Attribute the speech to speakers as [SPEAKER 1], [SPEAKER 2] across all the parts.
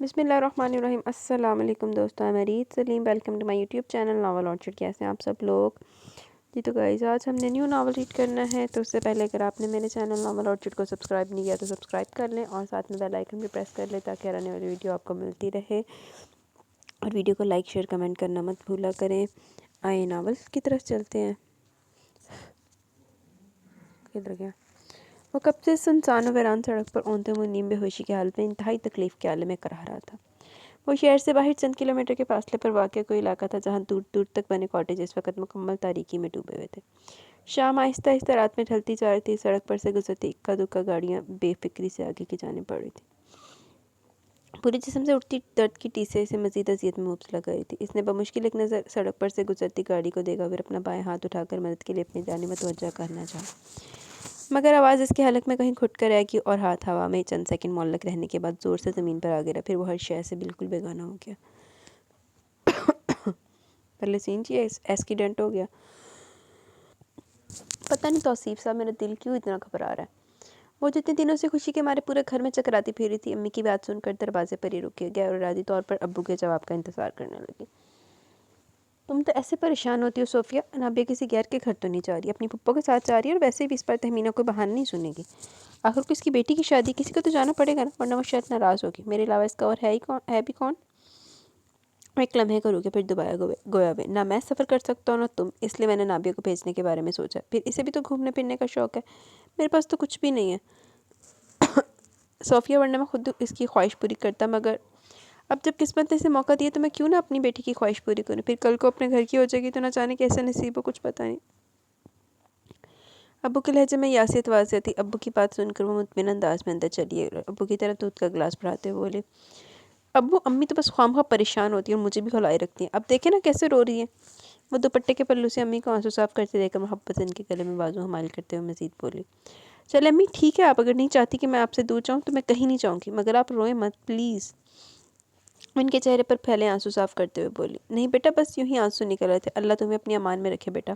[SPEAKER 1] बिस्मिल्लाहिर्रहमानिर्रहीम। अस्सलाम वालेकुम दोस्तों, मैं Reet Salim. Welcome to my YouTube channel novel orchard. कैसे हैं आप सब लोग जी? तो गाइस आज हमने न्यू नावल रीड करना है, तो उससे पहले अगर आपने मेरे चैनल नावल ऑर्चर्ड को सब्सक्राइब नहीं किया तो सब्सक्राइब कर लें और साथ में बेल आइकन भी प्रेस कर लें ताकि आने वाली वीडियो आपको मिलती रहे। और वीडियो को लाइक शेयर कमेंट करना मत भूला करें। आए नावल की तरफ चलते हैं। किधर गया वो? कब से सुनसान वीरान सड़क पर औंधे मुँह नीम बेहोशी के हालत में इंतहाई तकलीफ़ के आलम में कराह रहा था। वो शहर से बाहर चंद किलोमीटर के फासले पर वाक़ कोई इलाका था जहाँ दूर दूर तक बने कॉटेज इस वक्त मुकम्मल तारीकी में डूबे हुए थे। शाम आहिस्ता आहिस्ता रात में ढलती जा रही थी। सड़क पर से गुजरती इक्का दुक्का गाड़ियाँ बेफिक्री से आगे की जाने पड़ रही थी। पूरे जिस्म से उठती दर्द की टीसे इसे मजीद अजियत में मुब्तला कर रही थी। इसने बमुश्किल एक नज़र सड़क पर से गुजरती गाड़ी को देखा, फिर अपना बाएं हाथ उठाकर मदद के लिए अपनी जानिब तवज्जो करना चाहा, मगर आवाज़ इसके हलक में कहीं खुट कर रह गई और हाथ हवा में चंद सेकंड मुअल्लक रहने के बाद ज़ोर से ज़मीन पर आ गिरा। फिर वो हर शय से बिल्कुल बेगाना हो गया। पहले सीन जी एक्सीडेंट हो गया। पता नहीं तौसीफ साहब, मेरा दिल क्यों इतना घबरा रहा है। वो जितने दिनों से खुशी के मारे पूरे घर में चकराती फिर रही थी, अम्मी की बात सुनकर दरवाजे पर ही रुक गया और इरादी तौर पर अब्बू के जवाब का इंतज़ार करने लगी। तुम तो ऐसे परेशान होती हो सोफिया, अनाबिया किसी गैर के घर तो नहीं जा रही, अपनी पप्पो के साथ जा रही है और वैसे भी इस पर तहमीना कोई बहाना नहीं सुनेगी। आखिर को इसकी बेटी की शादी, किसी को तो जाना पड़ेगा ना, वरना वो शायद नाराज़ होगी। मेरे अलावा इसका और है भी कौन? मैं एक लम्हे को रुके, फिर दोबारा गोया वे। ना मैं सफ़र कर सकता हूँ ना तुम, इसलिए मैंने नाबिया को भेजने के बारे में सोचा। फिर इसे भी तो घूमने फिरने का शौक़ है, मेरे पास तो कुछ भी नहीं है सोफिया, वरना मैं खुद इसकी ख्वाहिश पूरी करता, मगर अब जब किस्मत ने इसे मौका दिया तो मैं क्यों ना अपनी बेटी की ख्वाहिश पूरी करूँ। फिर कल को अपने घर की हो जाएगी तो ना जाने कैसे नसीब हो, कुछ पता नहीं। अब्बू के लहजे में यासियत वाज़ियत थी। अब्बू की बात सुनकर वो मुतमिन अंदाज में अंदर चली गई। अब्बू की तरफ दूध का गिलास बढ़ाते हुए बोले, अब्बू अम्मी तो बस ख्वामखा परेशान होती है और मुझे भी खिलाए रखती हैं। अब देखे ना कैसे रो रही है। वो दुपट्टे के पल्लू से अम्मी को आंसू साफ करते देखकर मोहब्बत से इनके गले में बाजू हमाल करते हुए मजीद बोली, चले अम्मी ठीक है, आप अगर नहीं चाहती कि मैं आपसे दूर जाऊँ तो मैं कहीं नहीं जाऊँगी, मगर आप रोएं मत प्लीज़। उनके चेहरे पर फैले आंसू साफ करते हुए बोली, नहीं बेटा, बस यूं ही आंसू निकल रहे थे, अल्लाह तुम्हें अपनी अमान में रखे बेटा।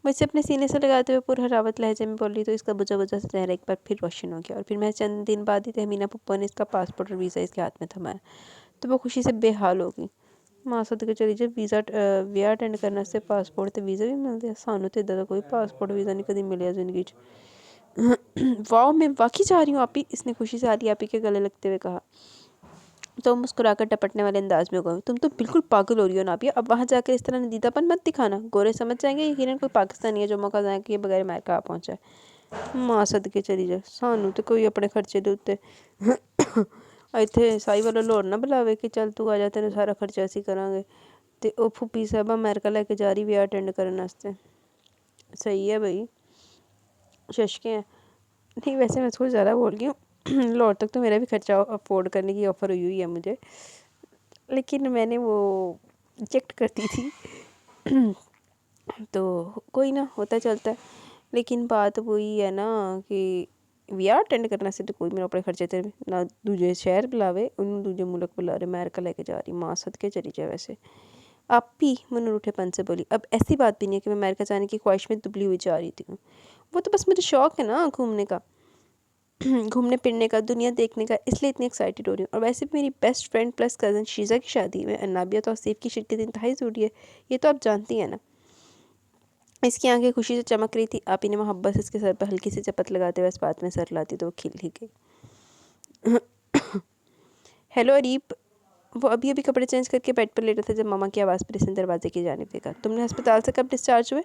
[SPEAKER 1] मुझसे अपने सीने से लगाते हुए पुरहरावत लहजे में बोली तो इसका बुझा बुझा सा चेहरा एक बार फिर रोशन हो गया। और फिर मैं चंद दिन बाद ही तहमीना पप्पो ने इसका पासपोर्ट और वीज़ा इसके हाथ में थमाया तो वो खुशी से बेहाल हो गई। मां सदके चली जे वीज़ा विआह अटेंड करने से पासपोर्ट तो वीज़ा भी मिलते हैं, सानू तो इदा कोई पासपोर्ट वीज़ा नहीं कभी मिले जिंदगी वाओ, मैं वाकई जा रही हूँ आपी, इसने खुशी से आली आपी के गले लगते हुए कहा। तो मुस्कुराकर टपटने वाले अंदाज में गए, तुम तो बिल्कुल पागल हो रही हो नाबिया, अब वहाँ जाकर इस तरह नदीदापन मत दिखाना, गोरे समझ जाएंगे यकीनन कोई पाकिस्तानी है जो मौका जाए कि ये बगैर मार कहाँ पहुँचा है। माँ सदके चली जाए, सानू तो कोई अपने खर्चे दे उत्ते इत्थे साई वाला लोर ना बुलावे कि चल तू आ जा, तेन सारा खर्चा असी करांगे। ते ओ फुप्पी साहब अमेरिका लैके जा रही विआह अटेंड करने वास्ते। सही है भाई, शशके हैं। नहीं वैसे मैं थोड़ी ज़्यादा बोल गई हूँ लाहौर तक तो मेरा भी खर्चा अफोर्ड करने की ऑफ़र हुई है मुझे, लेकिन मैंने वो रिजेक्ट कर दी थी तो कोई ना, होता चलता है। लेकिन बात वही है ना कि विआह अटेंड करने से तो कोई मेरे अपने खर्चे ते ना दूजे शहर बुलावे, उन्होंने दूजे मुल्क बुला रहे, अमेरिका लेके जा रही, माँ सदके चली जाए। वैसे आप भी मन रूठेपन से बोली, अब ऐसी बात भी नहीं है कि मैं अमेरिका जाने की ख्वाहिश में दुबली हुई जा रही थी। वो तो बस मुझे शौक़ है ना घूमने का घूमने फिरने का, दुनिया देखने का, इसलिए इतनी एक्साइटेड हो रही हूँ। और वैसे भी मेरी best friend plus cousin Sheeza की शादी में नाबिया तौसीफ़ की शिरकत इंतहाई ज़रूरी है, ये तो आप जानती हैं ना। इसकी आंखें खुशी से चमक रही थी। आप इन्हें मोहब्बत से इसके सर पर हल्की सी चपत लगाते हुए इस बात में सर लाती तो वो खिल ही गई। हेलो अरीब। वो अभी अभी कपड़े चेंज करके बेड पर लेटा था जब मामा की आवाज़ पर इसने दरवाजे की जानिब देखा। तुमने अस्पताल से कब डिस्चार्ज हुए?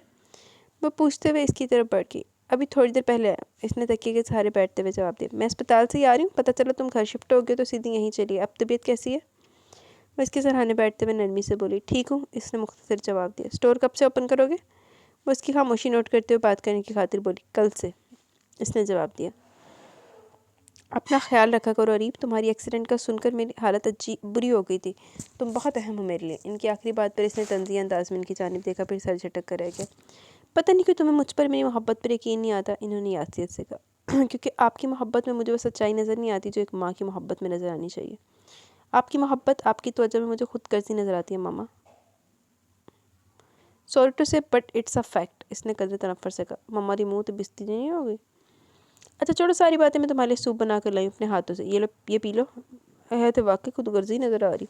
[SPEAKER 1] वो पूछते हुए इसकी तरफ बढ़ गई। अभी थोड़ी देर पहले आया, इसने तकिए के सहारे बैठते हुए जवाब दिया। मैं अस्पताल से ही आ रही हूँ, पता चला तुम घर शिफ्ट हो गए तो सीधी यहीं चलिए। अब तबीयत कैसी है? मैं इसके सराहने बैठते हुए नरमी से बोली, ठीक हूँ, इसने मुख्तसर जवाब दिया। स्टोर कब से ओपन करोगे? वो उसकी खामोशी नोट करते हुए बात करने की खातिर बोली, कल से, इसने जवाब दिया। अपना ख्याल रखा करो अरीब, तुम्हारी एक्सीडेंट का सुनकर मेरी हालत अजीब बुरी हो गई थी, तुम बहुत अहम हो मेरे लिए। इनकी आखिरी बात पर इसने तंज़ी अंदाज में इनकी जानिब देखा, फिर सर झटक कर रह गया। पता नहीं क्यों तुम्हें मुझ पर मेरी मोहब्बत पर यकीन नहीं आता, इन्होंने यासियत से कहा क्योंकि आपकी मोहब्बत में मुझे वो सच्चाई नज़र नहीं आती जो एक माँ की मोहब्बत में नज़र आनी चाहिए। आपकी मोहब्बत, आपकी तवज्जो में मुझे खुद गर्जी नज़र आती है मामा। सॉरी टू से बट इट्स अ फैक्ट, इसने कदर तनफ़्फ़ुर से कहा। मम्मा दी मुँह तो बिस्ती नहीं हो गई। अच्छा छोड़ो सारी बातें, मैं तुम्हारे लिए सूप बना कर लाई अपने हाथों से, ये लो, ये पी लो। है तो वाकई खुदगर्जी नज़र आ रही।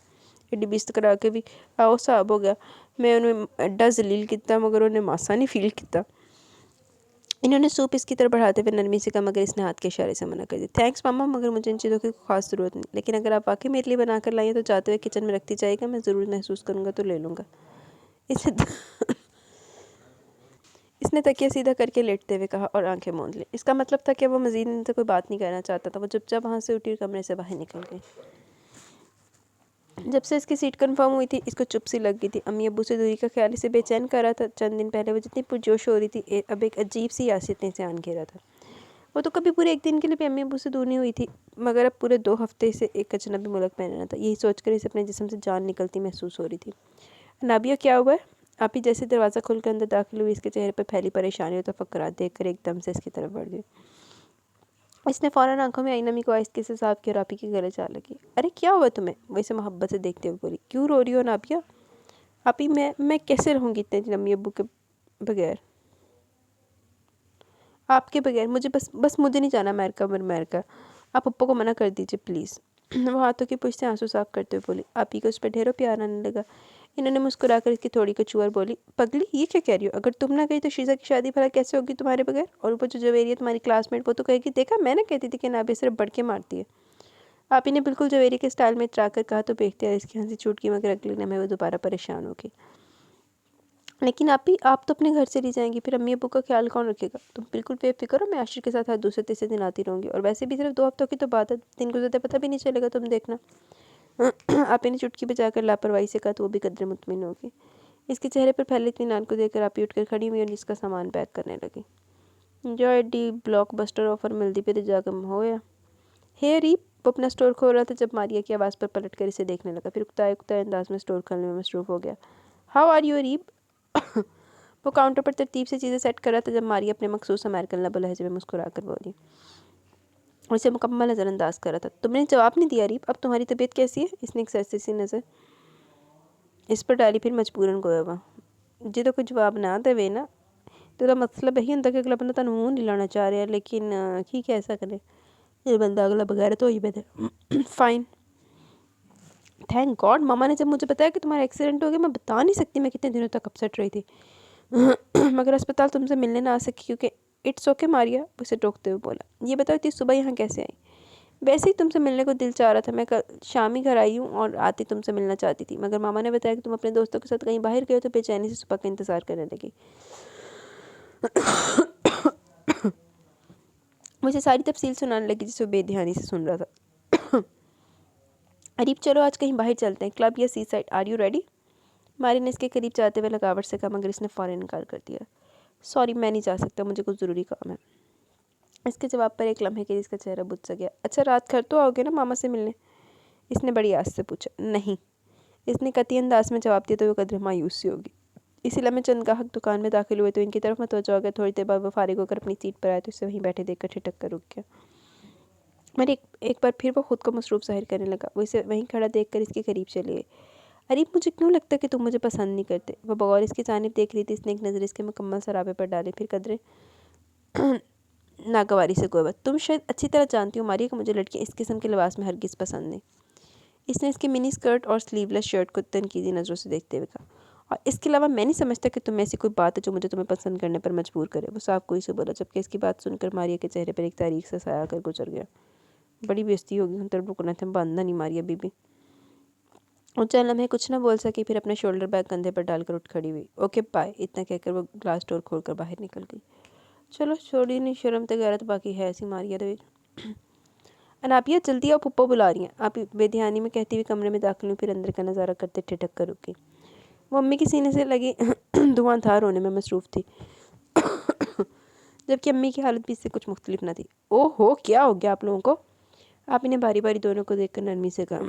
[SPEAKER 1] एड्डी बेइज्जत करा के भी आओ हिसाब हो गया। मैं उन्हें एड्डा जलील किया मगर उन्हें मासा नहीं फील किया। इन्होंने सूप इसकी तरफ बढ़ाते हुए नरमी से कहा मगर इसने हाथ के इशारे से मना कर दिया। थैंक्स मामा, मगर मुझे इन चीज़ों की खास ज़रूरत नहीं, लेकिन अगर आप वाकई मेरे लिए बना कर लाइए तो जाते हुए किचन में रखती जाएगा, मैं ज़रूर महसूस करूँगा तो ले लूँगा। इसने तकिया सीधा करके लेटते हुए कहा और आंखें मूंद ली। इसका मतलब था कि वो मज़ीद इनसे कोई बात नहीं करना चाहता था। वो चुपचाप वहाँ से उठी और कमरे से बाहर निकल गई। जब से इसकी सीट कंफर्म हुई थी इसको चुप सी लग गई थी। अम्मी अब्बू से दूरी का ख्याल इसे बेचैन कर रहा था। चंद दिन पहले वो जितनी पुरजोश हो रही थी अब एक अजीब सी यासियत ने इसे आन घेरा था। वो तो कभी पूरे एक दिन के लिए भी अम्मी अब्बू से दूर नहीं हुई थी, मगर अब पूरे 2 हफ्ते से एक अजनबी मुल्क में रहना था। यही सोचकर इसे अपने जिस्म से जान निकलती महसूस हो रही थी। नाबिया, क्या हुआ है? आप ही जैसे दरवाज़ा खोलकर अंदर दाखिल हुई इसके चेहरे पर फैली परेशानी और तफक्कुरात देखकर एकदम से इसकी तरफ बढ़ गई। इसने फ़ौरन आंखों में आई नमी को आहिस्ते से साफ किया और आप ही के गले जा लगी। अरे क्या हुआ तुम्हें? वो इसे मोहब्बत से देखते हुए बोली। क्यों रो रही हो नाबिया? आप ही मैं कैसे रहूँगी इतने दिन अम्मी अब्बू के बगैर, आपके बगैर? मुझे बस मुझे नहीं जाना अमेरिका। आप पप्पा को मना कर दीजिए प्लीज़। वो हाथों की पुष्ट से आंसू साफ करते हुए बोली। आप ही को उस पर ढेरों प्यार आने लगा। इन्होंने मुस्कुराकर इसकी थोड़ी को छुआ और बोली, पगली ये क्या कह रही हो? अगर तुम ना गई तो शीज़ा की शादी भला कैसे होगी तुम्हारे बगैर? और ऊपर जो जवेरी है तुम्हारी क्लासमेट वो तो कहेगी, देखा मैं ना कहती थी कि नाबिया सिर्फ बढ़ के मारती है। आप ही ने बिल्कुल जवेरी के स्टाइल में इतरा कर कहा तो बेख्तियार इसकी हंसी छूट गई, मगर अगले लम्हे वो दोबारा परेशान हो गई। लेकिन आप तो अपने घर से नहीं जाएंगी, फिर अम्मी अब्बू का ख्याल कौन रखेगा? तुम बिल्कुल बेफिक्र हो, मैं आशिर के साथ हर दूसरे तीसरे दिन आती रहूँगी। और वैसे भी सिर्फ 2 हफ्तों की तो बात है, दिन गुजरते पता भी नहीं चलेगा, तुम देखना। आप ही ने चुटकी बजाकर लापरवाही से कहा तो वो भी कदरे मुतमिन होगी। इसके चेहरे पर फैले इत्मीनान को देखकर आप ही उठकर खड़ी हुई और इसका सामान पैक करने लगी। जो एडी ब्लॉकबस्टर ऑफर मिलती पे तो जाकर होया। हे रीप, वो अपना स्टोर खोल रहा था जब मारिया की आवाज़ पर पलट कर इसे देखने लगा। फिर उकताए उकताए अंदाज में स्टोर खोलने में मसरूफ़ हो गया। हाउ आर यू रीप? वो काउंटर पर तरतीब से चीज़ें सेट कर रहा था जब मारिया अपने मखसूस अमेरिकन लबो लहजे में मुस्कुरा कर बोली और इसे मुकम्मल नज़रअंदाज कर रहा था। तुमने जवाब नहीं दिया रीप, अब तुम्हारी तबीयत कैसी है? इसने एक सरसी सी नज़र इस पर डाली, फिर मजबूरन गोया जो तो कोई जवाब ना देवे ना तो मतलब यही होंगे कि अगला बंदा तुम मुँह नहीं लाना चाह रहा, लेकिन की कैसा करे ये बंदा अगला बगैर तो ही बेहतर। Fine, thank God. मामा ने जब मुझे बताया कि तुम्हारा एक्सीडेंट हो गया, मैं बता नहीं सकती मैं कितने दिनों तक अपसेट रही थी। मगर अस्पताल तुमसे मिलने ना आ सकी क्योंकि इट्स ओके मारिया, उसे टोकते हुए बोला। ये बताओ इतनी सुबह यहाँ कैसे आई? वैसे ही तुमसे मिलने को दिल चाह रहा था, मैं कल शाम ही घर आई हूँ और आती तुमसे मिलना चाहती थी, मगर मामा ने बताया कि तुम अपने दोस्तों के साथ कहीं बाहर गए हो तो बेचैनी से सुबह का इंतज़ार करने लगी। मुझे सारी तफसील सुनाने लगी जिसे बेध्यानी से सुन रहा था। अरीब चलो आज कहीं बाहर चलते हैं, क्लब या सी साइड, आर यू रेडी? मारी ने इसके करीब जाते हुए लगावट से कहा, मगर इसने फ़ौरन इनकार कर दिया। सॉरी मैं नहीं जा सकता, मुझे कुछ ज़रूरी काम है। इसके जवाब पर एक लम्हे के लिए इसका चेहरा बुझ सा गया। अच्छा रात घर तो आओगे ना मामा से मिलने? इसने बड़ी आस से पूछा। नहीं, इसने कती अंदाज में जवाब दिया तो वो कदर मायूस सी होगी। इसी लम्हे चंद गाहक दुकान में दाखिल हुए तो इनकी तरफ मतवज्जो हो गया। थोड़ी देर बाद वो फारिग होकर अपनी सीट पर आए तो इसे वहीं बैठे देखकर ठिठक कर रुक गया। मगर एक बार फिर वो खुद को मसरूफ़ ज़ाहिर करने लगा। वो इसे वहीं खड़ा देखकर इसके करीब चले गए। अरीब मुझे क्यों लगता है कि तुम मुझे पसंद नहीं करते? वह बगौर इसकी जानिब देख रही थी। इसने एक नज़र इसके मुकम्मल सराबे पर डाली, फिर कदरे नागवारी से गोया, तुम शायद अच्छी तरह जानती हो मारिया कि मुझे लड़कियाँ इस किस्म के लिबास में हरगिज़ पसंद नहीं। इसने इसकी मिनी स्कर्ट और स्लीवलेस शर्ट को तनकीदी नज़रों से देखते हुए कहा, और इसके अलावा मैं नहीं समझता कि तुम्हें ऐसी कोई बात है जो मुझे तुम्हें पसंद करने पर मजबूर करे। वो साफ कोई से बोला, जबकि इसकी बात सुनकर मारिया के चेहरे पर एक तारीख सा साया कर गुजर गया। बड़ी बेइज्जती होगी, हम तरफ रुकना थे, बांधना नहीं मारिया बीबी। और चल लम्हे कुछ ना बोल सकी, फिर अपना शोल्डर बैग कंधे पर डालकर उठ खड़ी हुई। ओके बाय, इतना कहकर वो ग्लास डोर खोलकर बाहर निकल गई। चलो छोड़ी नहीं, शर्म तो गैरत बाकी है ऐसी मारिया दे। अनापिया जल्दी आओ, पप्पो बुला रही हैं। आप बेध्यानी में कहती हुई कमरे में दाखिल हुई, फिर अंदर का नज़ारा करते ठिठक कर रुक गई। वो अम्मी के सीने से लगी धुआंधार होने में मसरूफ़ थी, जबकि अम्मी की हालत भी इससे कुछ मुख्तलिफ न थी। ओहो क्या हो गया आप लोगों को? आप इन्हें बारी बारी दोनों को देखकर नरमी से कहा।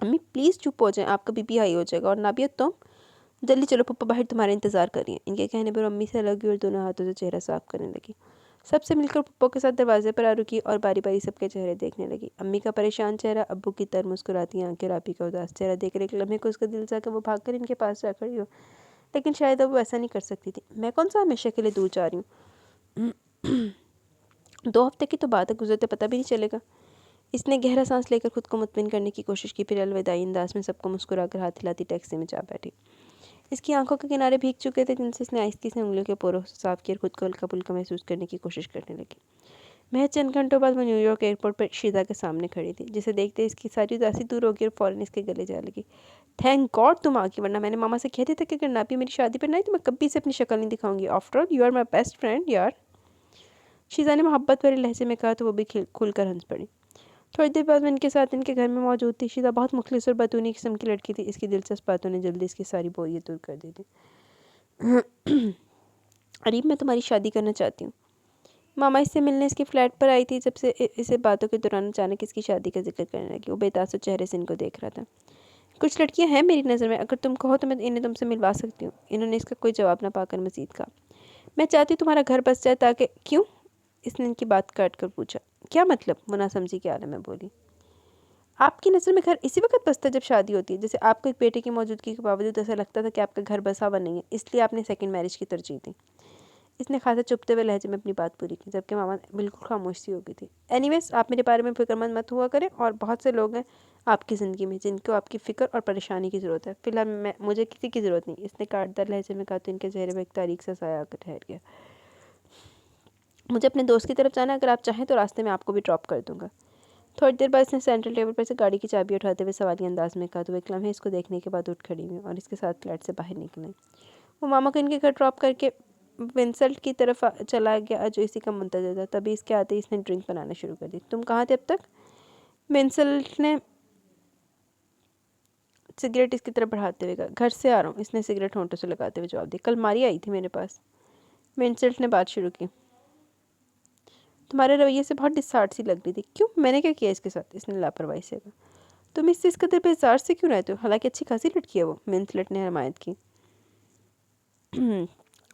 [SPEAKER 1] अम्मी प्लीज़ चुप हो जाएं, आपका बीपी हाई हो जाएगा। और नाबिया तुम जल्दी चलो, पप्पा बाहर तुम्हारा इंतज़ार कर रही हैं। इनके कहने पर अम्मी से लगी और दोनों हाथों से चेहरा साफ करने लगी। सबसे मिलकर पप्पो के साथ दरवाजे पर आ रुकी और बारी बारी सबके चेहरे देखने लगी। अम्मी का परेशान चेहरा, अब्बू की तर मुस्कुराती आंखें, रापी का उदास चेहरा देखकर एक लम्हे को उसका दिल चाहा वो भागकर इनके पास जा खड़ी हो, लेकिन शायद अब वो ऐसा नहीं कर सकती थी। मैं कौन सा हमेशा के लिए दूर जा रही हूँ? 2 हफ्ते की तो बात है, गुजरते पता भी नहीं चलेगा। इसने गहरा सांस लेकर खुद को मुतमिन करने की कोशिश की, फिर अलविदाई अंदाज में सबको मुस्कुराकर हाथ हिलाती टैक्सी में जा बैठी। इसकी आंखों के किनारे भीग चुके थे, जिनसे इसने आहिस्ती से उंगलियों के पोरों से साफ किया और खुद को हल्का फुल्का महसूस करने की कोशिश करने लगी। महज चंद घंटों बाद वो न्यूयॉर्क एयरपोर्ट पर शीजा के सामने खड़ी थी, जिसे देखते इसकी सारी उदासी दूर हो गई और फौरन इसके गले जा लगी। थैंक गॉड तुम आ गई, वरना मैंने मामा से कह दिया था कि अगर नापी मेरी शादी पर ना आई तो मैं कभी से अपनी शक्ल नहीं दिखाऊंगी। After all you are my best friend यार, शीजा ने मोहब्बत भरे लहजे में कहा तो वो भी खुलकर हंस पड़ी। थोड़ी देर बाद मैं इनके साथ इनके घर में मौजूद थी। शीजा बहुत मुखलिस और बतूनी किस्म की लड़की थी। इसकी दिलचस्प बातों ने जल्दी इसकी सारी बोरियत दूर कर दी थी। अरीब, मैं तुम्हारी शादी करना चाहती हूँ। मामा इससे मिलने इसके फ्लैट पर आई थी, जब से इसे बातों के दौरान अचानक इसकी शादी का जिक्र करने लगी। वो बेतासुर चेहरे से इनको देख रहा था। कुछ लड़कियां हैं मेरी नज़र में, अगर तुम कहो तो मैं इन्हें तुमसे मिलवा सकती हूँ। इन्होंने इसका कोई जवाब ना पाकर मजीद कहा, मैं चाहती हूँ तुम्हारा घर बस जाए ताकि। क्यों? इसने इनकी बात काट कर पूछा। क्या मतलब? वो नासमझी के आलम में बोली। आपकी नज़र में घर इसी वक्त बसता है जब शादी होती है? जैसे आपको एक बेटे की मौजूदगी के बावजूद ऐसा लगता था कि आपका घर बसा हुआ नहीं है, इसलिए आपने सेकंड मैरिज की तरजीह दी। इसने खासा चुपते हुए लहजे में अपनी बात पूरी की, जबकि मामा बिल्कुल खामोश सी हो गई थी। एनीवेज, आप मेरे बारे में फिक्रमंद मत हुआ करें, और बहुत से लोग हैं आपकी ज़िंदगी में जिनको आपकी फ़िक्र और परेशानी की ज़रूरत है। फिलहाल मुझे किसी की ज़रूरत नहीं। इसने काटदार लहजे में कहा तो इनके चेहरे पर एक तारीख सा साया आकर ठहर गया। मुझे अपने दोस्त की तरफ जाना है, अगर आप चाहें तो रास्ते में आपको भी ड्रॉप कर दूंगा। थोड़ी देर बाद इसने सेंट्रल टेबल पर से गाड़ी की चाबी उठाते हुए सवालिया अंदाज में कहा तो एक लम्हे इसको देखने के बाद उठ खड़ी हुई और इसके साथ फ्लैट से बाहर निकले। वो मामा को इनके घर ड्रॉप करके विंसल्ट की तरफ चला गया, जो इसी का मुंतज़र था। तभी इसके आते ही इसने ड्रिंक बनाना शुरू कर दी। तुम कहाँ थे अब तक? विंसल्ट ने सिगरेट इसकी तरफ बढ़ाते हुए कहा। घर से आ रहा हूँ, इसने सिगरेट होंठों से लगाते हुए जवाब दिया। कल मारी आई थी मेरे पास। विंसल्ट ने बात शुरू की। तुम्हारे रवैये से बहुत डिसार्ट सी लग रही थी। क्यों? मैंने क्या किया इसके साथ? इसने लापरवाही से कहा। तुम इससे इस कदर बेजार से क्यों रहते हो? हालांकि अच्छी खासी लड़की है वो, विंसलेट ने हमायत की।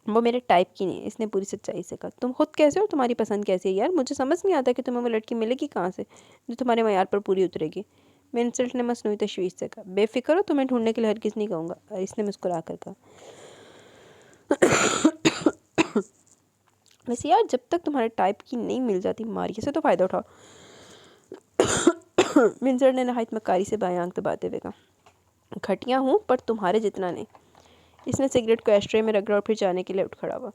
[SPEAKER 1] वो मेरे टाइप की नहीं है, इसने पूरी सच्चाई से कहा। तुम खुद कैसे हो? तुम्हारी पसंद कैसी है यार? मुझे समझ नहीं आता कि तुम्हें वो लड़की मिलेगी कहाँ से जो तुम्हारे मयार पर पूरी उतरेगी। विंसलेट ने मसनूई तशवीश से कहा। बेफिक्र हो, तुम्हें ढूंढने के लिए हरगिज़ नहीं कहूँगा, इसने मुस्कुरा कर कहा। वैसे यार, जब तक तुम्हारे टाइप की नहीं मिल जाती मारिए से तो फ़ायदा उठाओ। विंसलेट ने नहायत मक्कारी से बाएं आंख दबाते हुए कहा। घटिया हूँ पर तुम्हारे जितना नहीं। इसने सिगरेट को एस्ट्रे में रगड़ा और फिर जाने के लिए उठ खड़ा हुआ।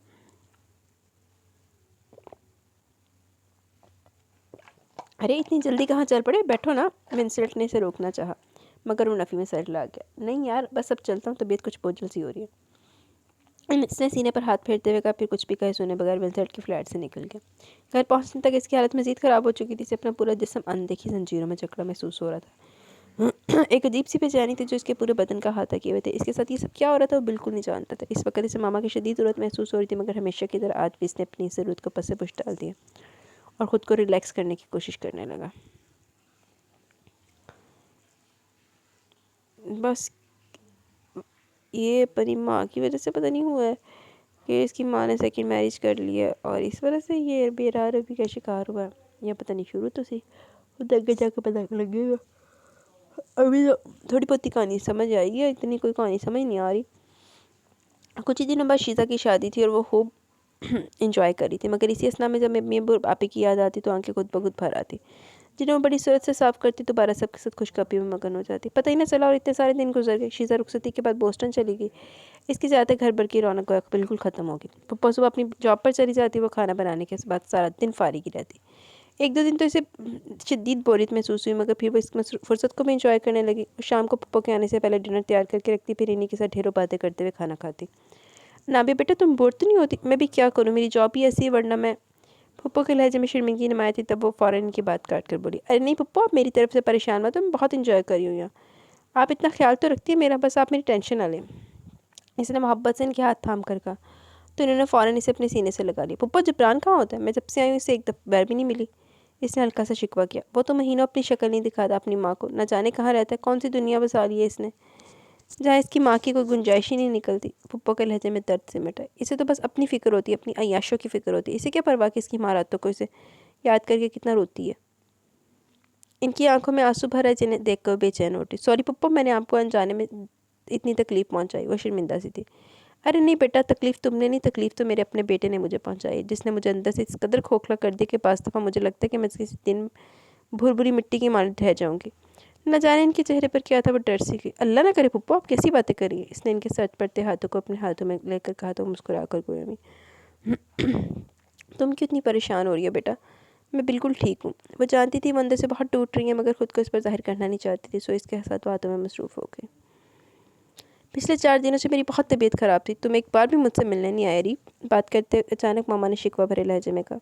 [SPEAKER 1] अरे इतनी जल्दी कहाँ चल पड़े? बैठो ना। विंसलेट ने इसे रोकना चाहा, मगर वो नफ़ी में सर ला गया। नहीं यार, बस अब चलता हूँ, तबीयत कुछ बोझल सी हो रही है। इसने सीने पर हाथ फेरते हुए कहा। फिर कुछ भी कहे सुने बगैर विंसलेट की फ्लैट से निकल गया। घर पहुँचने तक इसकी हालत मज़ीद ख़राब हो चुकी थी। इसे अपना पूरा जिस्म अनदेखी जंजीरों में जकड़ा महसूस हो रहा था। एक अजीब सी बेचैनी थी जो इसके पूरे बदन का हाथा किए हुए थे। इसके साथ ये सब क्या हो रहा था वो बिल्कुल नहीं जानता था। इस वक्त इसे मामा की शदीद ज़रूरत महसूस हो रही थी, मगर हमेशा की तरह आज भी इसने अपनी ज़रूरत को पसे पुश डाल दिया और ख़ुद को रिलैक्स करने की कोशिश करने लगा। बस ये अपनी माँ की वजह से पता नहीं हुआ है कि इसकी माँ ने सेकंड मैरिज कर लिया और इस वजह से ये बेरारगी का शिकार हुआ है, या पता नहीं शुरू तो सही, खुद आगे जाकर पता लगेगा। अभी तो थोड़ी बहुत ही कहानी समझ आएगी, इतनी कोई कहानी समझ नहीं आ रही। कुछ ही दिनों बाद शीजा की शादी थी और वो खूब इंजॉय करी थी, मगर इसी असना में जब मम्मी आपी की याद आती तो आंखें खुद ब खुद भर आती। जिन्हें वो बड़ी सूरत से साफ़ करती तो 12 सबके साथ खुशकपी में मगन हो जाती। पता ही ना चला और इतने सारे दिन गुजर गए। शीजा रुखसती के बाद बोस्टन चली गई। इसके जाते घर भर की रौनक बिल्कुल ख़त्म हो गई। पप्पा सुबह अपनी जॉब पर चली जाती, वो खाना बनाने के बाद सारा दिन फारिग ही रहती। एक दो दिन तो इसे शदीद बोरियत महसूस हुई, मगर फिर वो इस फुर्सत को भी इंजॉय करने लगी। शाम को पप्पा के आने से पहले डिनर तैयार करके रखती, फिर इन्हीं के साथ ढेरों बातें करते हुए खाना खाती। ना भी बेटा, तुम बोर तो नहीं होती? मैं भी क्या करूँ, मेरी जॉब ही ऐसी है, वरना मैं। पप्पो के लहजे में शर्मिंदगी नुमाया थी, तब वो फ़ौरन इनकी बात काट कर बोली। अरे नहीं पप्पो, आप मेरी तरफ से परेशान मत हो, मैं बहुत इंजॉय कर रही हूँ यहाँ। आप इतना ख्याल तो रखती है मेरा, बस आप मेरी टेंशन ना लें। इसने मोहब्बत से इनके हाथ थाम कर कहा तो इन्होंने फ़ौरन इसे अपने सीने से लगा लिया। पप्पो, जबरान कहाँ होता है? मैं जब से आई हूँ इसे एक बार भी नहीं मिली। इसने हल्का सा शिकवा किया। वो तो महीनों अपनी शक्ल नहीं दिखाता अपनी माँ को, न जाने कहाँ रहता है, कौन सी दुनिया बसा ली है इसने जहाँ इसकी माँ की कोई गुंजाइश ही नहीं निकलती। पप्पो के लहजे में दर्द सिमटा। इसे तो बस अपनी फ़िक्र होती है, अपनी अय्याशों की फ़िक्र होती है। इसे क्या परवाह कि इसकी माँ रातों को इसे याद करके कितना रोती है। इनकी आंखों में आंसू भरा है, जिन्हें देख कर बेचैन उठी। सॉरी पप्पो, मैंने आपको अनजाने में इतनी तकलीफ़ पहुंचाई। वो शर्मिंदा सी थी। अरे नहीं बेटा, तकलीफ़ तुमने नहीं, तकलीफ़ तो मेरे अपने बेटे ने मुझे पहुंचाई, जिसने मुझे अंदर से इस कदर खोखला कर दिया कि पास दफ़ा मुझे लगता है कि मैं किसी दिन भुरभुरी मिट्टी की मानो ढह जाऊंगी। न जाने इनके चेहरे पर क्या था, वो डर सी गई। अल्लाह ना करे पप्पू, आप कैसी बातें कर रही हैं? इसने इनके सर पड़ते हाथों को अपने हाथों में लेकर कहा तो मुस्कुरा कर गोया में तुम क्यों इतनी परेशान हो रही हो बेटा? मैं बिल्कुल ठीक हूँ। वो जानती थी वो अंदर से बहुत टूट रही है, मगर खुद को इस पर जाहिर करना नहीं चाहती थी, सो इसके साथ बातों में मसरूफ़ हो गई। पिछले 4 दिनों से मेरी बहुत तबीयत ख़राब थी, तुम एक बार भी मुझसे मिलने नहीं आए री। बात करते अचानक मामा ने शिकवा भरे लहजे में कहा,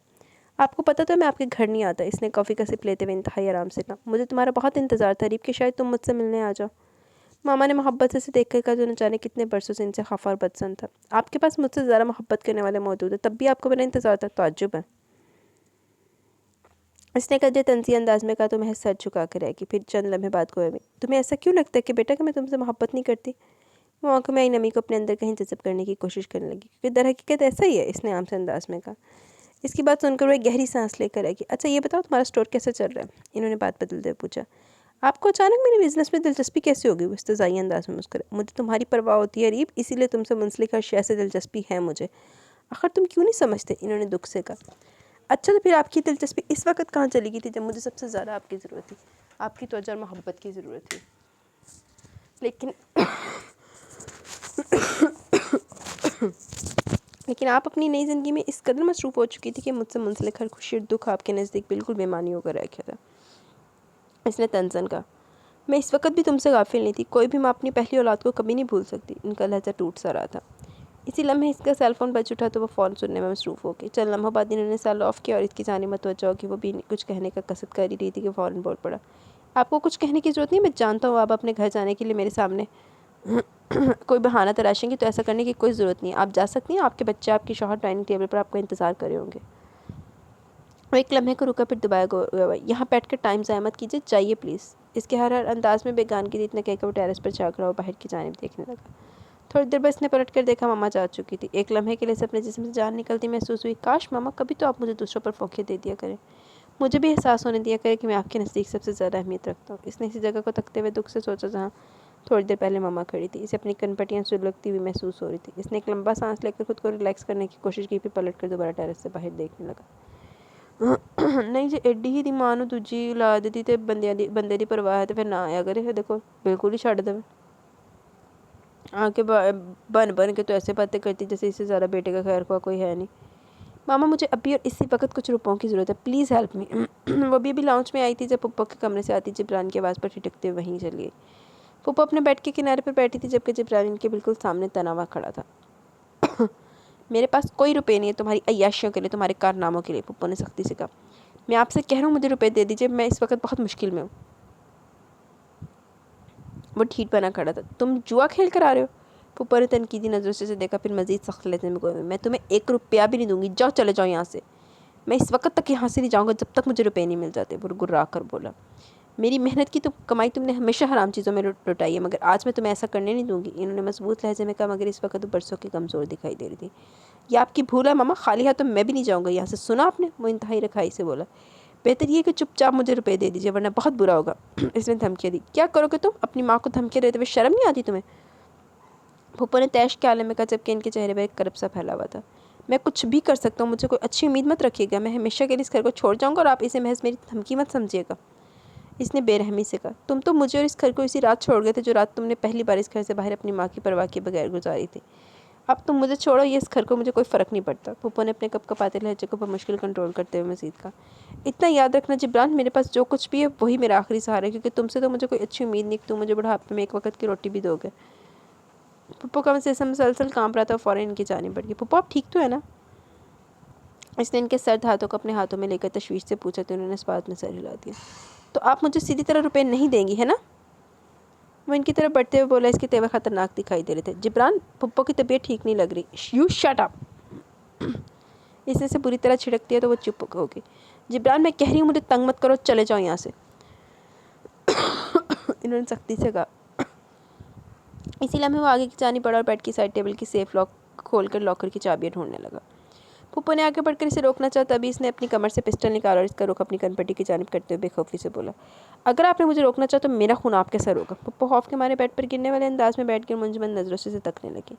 [SPEAKER 1] आपको पता तो मैं आपके घर नहीं आता। इसने कॉफ़ी का सिप लेते हुए इंतहाई आराम से कहा, मुझे तुम्हारा बहुत इंतज़ार था रीप कि शायद तुम मुझसे मिलने आ जाओ। मामा ने मोहब्बत से देख कर कहा, जो न जाने कितने बरसों से इनसे खफा और बदसन था। आपके पास मुझसे ज़्यादा मोहब्बत करने वाले मौजूद है, तब भी आपको मेरा इंतज़ार था, ताज्जुब है। इसने कदे तंज़ी अंदाज में कहा तो महज सर झुका कर रहेगी। फिर चंद लम्हे बाद गोया में, तुम्हें ऐसा क्यों लगता है कि बेटा कि मैं तुमसे मोहब्बत नहीं करती? वो आंखों में आई नमी को अपने अंदर कहीं जज़ब करने की कोशिश करने लगी, क्योंकि दर हकीकत ऐसा ही है, इसने आम से अंदाज में कहा। इसकी बात सुनकर वो एक गहरी सांस लेकर आएगी। अच्छा ये बताओ तुम्हारा स्टोर कैसे चल रहा है? इन्होंने बात बदलते हुए पूछा। आपको अचानक मेरे बिजनेस में दिलचस्पी कैसे होगी? वो इस्तज़ाई अंदाज में मुस्कुराई। मुझे तुम्हारी परवाह होती है रीब, इसीलिए तुमसे मुंसलिक हर शय से दिलचस्पी है मुझे। आखिर तुम क्यों नहीं समझते? इन्होंने दुख से कहा। अच्छा तो फिर आपकी दिलचस्पी इस वक्त कहाँ चली गई थी जब मुझे सबसे ज़्यादा आपकी ज़रूरत थी? आपकी तवज्जो और मोहब्बत की ज़रूरत थी। लेकिन लेकिन आप अपनी नई ज़िंदगी में इस कदर मसरूफ़ हो चुकी थी कि मुझसे मुंसलिक हर खुशी और दुख आपके नज़दीक बिल्कुल बेमानी होकर रह गया था। इसने तंज़न कहा, मैं इस वक्त भी तुमसे गाफिल नहीं थी। कोई भी माँ अपनी पहली औलाद को कभी नहीं भूल सकती। इनका लहजा टूट सा रहा था। इसी लम्हे इसका सेलफोन बज उठा तो वो फ़ोन सुनने में मसरूफ़ हो गई। चंद लम्हों बाद इन्होंने सेल ऑफ किया और इसकी जानिब मतवज्जो कि वो भी कुछ कहने का कसद कर ही रही थी कि फ़ौरन बोल पड़ा, आपको कुछ कहने की ज़रूरत नहीं, मैं जानता हूँ आप अपने घर जाने के लिए मेरे सामने कोई बहाना तराशेंगे, तो ऐसा करने की कोई ज़रूरत नहीं है। आप जा सकती हैं, आपके बच्चे आपके शौहर डाइनिंग टेबल पर आपका इंतज़ार कर रहे होंगे। वो एक लम्हे को रुका, फिर दोबारा यहाँ बैठ कर टाइम ज़ाया मत कीजिए, जाइए प्लीज़। इसके हर अंदाज में बेगानगी इतना कहकर वो टेरेस पर झाँक रहा और बाहर की जानिब देखने लगा। थोड़ी देर बाद इसने पलट कर देखा, मामा जा चुकी थी। एक लम्हे के लिए से अपने जिस्म से जान निकलती महसूस हुई। काश मामा कभी तो आप मुझे दूसरों पर फोके दे दिया करें, मुझे भी एहसास होने दिया करे कि मैं आपके नज़दीक सबसे ज़्यादा अहमियत रखता हूँ। इसने इसी जगह को तकते हुए दुख से सोचा जहाँ थोड़ी देर पहले मामा खड़ी थी। इसे अपनी कनपटियाँ सुलगती हुई महसूस हो रही थी। इसने एक लंबा सांस लेकर खुद को रिलैक्स करने की कोशिश की, फिर पलट कर दोबारा टेरेस से बाहर देखने लगा। नहीं जी एडी ही दी मां नूं दूजी औलाद दी ते बंदे दी परवाह है तो फिर ना आया करे। देखो बिल्कुल ही छड्ड देवे। आके बन बन के तो ऐसे बातें करती जैसे इससे ज़्यादा बेटे का खैर हुआ कोई है नहीं। मामा मुझे अभी और इसी वक्त कुछ रुपयों की ज़रूरत है, प्लीज़ हेल्प मी। वो भी अभी लाउंज में आई थी जब पप्पा के कमरे से आती जिब्रान की आवाज़ पर ठिठकते वहीं चली गई। पप्पा अपने बेड के किनारे पर बैठी थी जबकि जिब्रान इनके बिल्कुल सामने तना हुआ खड़ा था। मेरे पास कोई रुपये नहीं है तुम्हारी अय्याशियों के लिए, तुम्हारे कारनामों के लिए, पप्पा ने सख्ती से कहा। मैं आपसे कह रहा हूँ मुझे रुपए दे दीजिए, मैं इस वक्त बहुत मुश्किल में हूँ। वो ठीक बना खड़ा था। तुम जुआ खेल कर आ रहे हो? पप्पा ने तनकीदी नज़रों से देखा, फिर मज़ीद सख्त लहजे में बोला, मैं तुम्हें 1 रुपया भी नहीं दूंगी, जाओ चले जाओ यहाँ से। मैं इस वक्त तक यहाँ से नहीं जाऊँगा जब तक मुझे रुपये नहीं मिल जाते। वो गुर्रा कर बोला, मेरी मेहनत की तो कमाई तुमने हमेशा हराम चीज़ों में लुटाई है, मगर आज मैं तुम्हें ऐसा करने नहीं दूंगी। इन्होंने मजबूत लहजे में कहा, मगर इस वक्त तो बरसों की कमज़ोर दिखाई दे रही थी। ये आपकी भूल है मामा, खाली हाथ तो मैं भी नहीं जाऊँगा यहाँ से, सुना आपने? वो इंतहाई रखाई से बोला। बेहतर ये कि चुपचाप मुझे रुपए दे दीजिए वरना बहुत बुरा होगा। इसने धमकियाँ दी। क्या करोगे तुम? अपनी माँ को धमकियाँ देते हुए शर्म नहीं आती तुम्हें? फूफो ने तैश के आलम में कहा जबकि इनके चेहरे पर एक करब सा फैला हुआ था। मैं कुछ भी कर सकता हूँ, मुझे कोई अच्छी उम्मीद मत रखिएगा। मैं हमेशा के लिए इस घर को छोड़ जाऊँगा और आप इसे महज मेरी धमकी मत समझिएगा। इसने बेरहमी से कहा, तुम तो मुझे और इस घर को इसी रात छोड़ गए थे जो रात तुमने पहली बार इस घर से बाहर अपनी माँ की परवाह के बगैर गुजारी थी। अब तुम मुझे छोड़ो, ये इस घर को मुझे कोई फ़र्क नहीं पड़ता। फूफो ने अपने कपकपाते लहजे को मुश्किल कंट्रोल करते हुए मज़ीद कहा, इतना याद रखना जिब्रान, मेरे पास जो कुछ भी है वही मेरा आखिरी सहारा है, क्योंकि तुमसे तो मुझे कोई अच्छी उम्मीद नहीं कि तुम मुझे बुढ़ापे में एक वक्त की रोटी भी दोगे। पप्पो का मुसलसल कांप रहा था, फ़ौरन इनकी जानिब बढ़ गई। पप्पो आप ठीक तो है ना? इसने इनके सर्द हाथों को अपने हाथों में लेकर तशवीश से पूछा तो उन्होंने इस बात में सर हिला दिया। तो आप मुझे सीधी तरह रुपए नहीं देंगी है ना? वो इनकी तरफ बढ़ते हुए बोला। इसके तेवर खतरनाक दिखाई दे रहे थे। जिब्रान, पप्पो की तबीयत ठीक नहीं लग रही। You shut up. इसने से बुरी तरह छिड़क दिया तो वो चुप हो गई। जिब्रान, मैं कह रही हूँ मुझे तंग मत करो, चले जाओ यहाँ से। इन्होंने सख्ती से कहा। इसी लम्हे वो आगे की जानी पड़ा और बेड की साइड टेबल की सेफ लॉक खोलकर लॉकर की चाबियाँ ढूंढने लगा। पप्पो ने आगे बढ़कर इसे रोकना चाहा, तभी इसने अपनी कमर से पिस्टल निकाला और इसका रुख अपनी कनपट्टी की जानिब करते हुए बेखौफी से बोला, अगर आपने मुझे रोकना चाहा तो मेरा खून आपके सर होगा। पप्पो खौफ के मारे बेड पर गिरने वाले अंदाज में बैठ कर मुंजमद नज़रों से तकने लगी।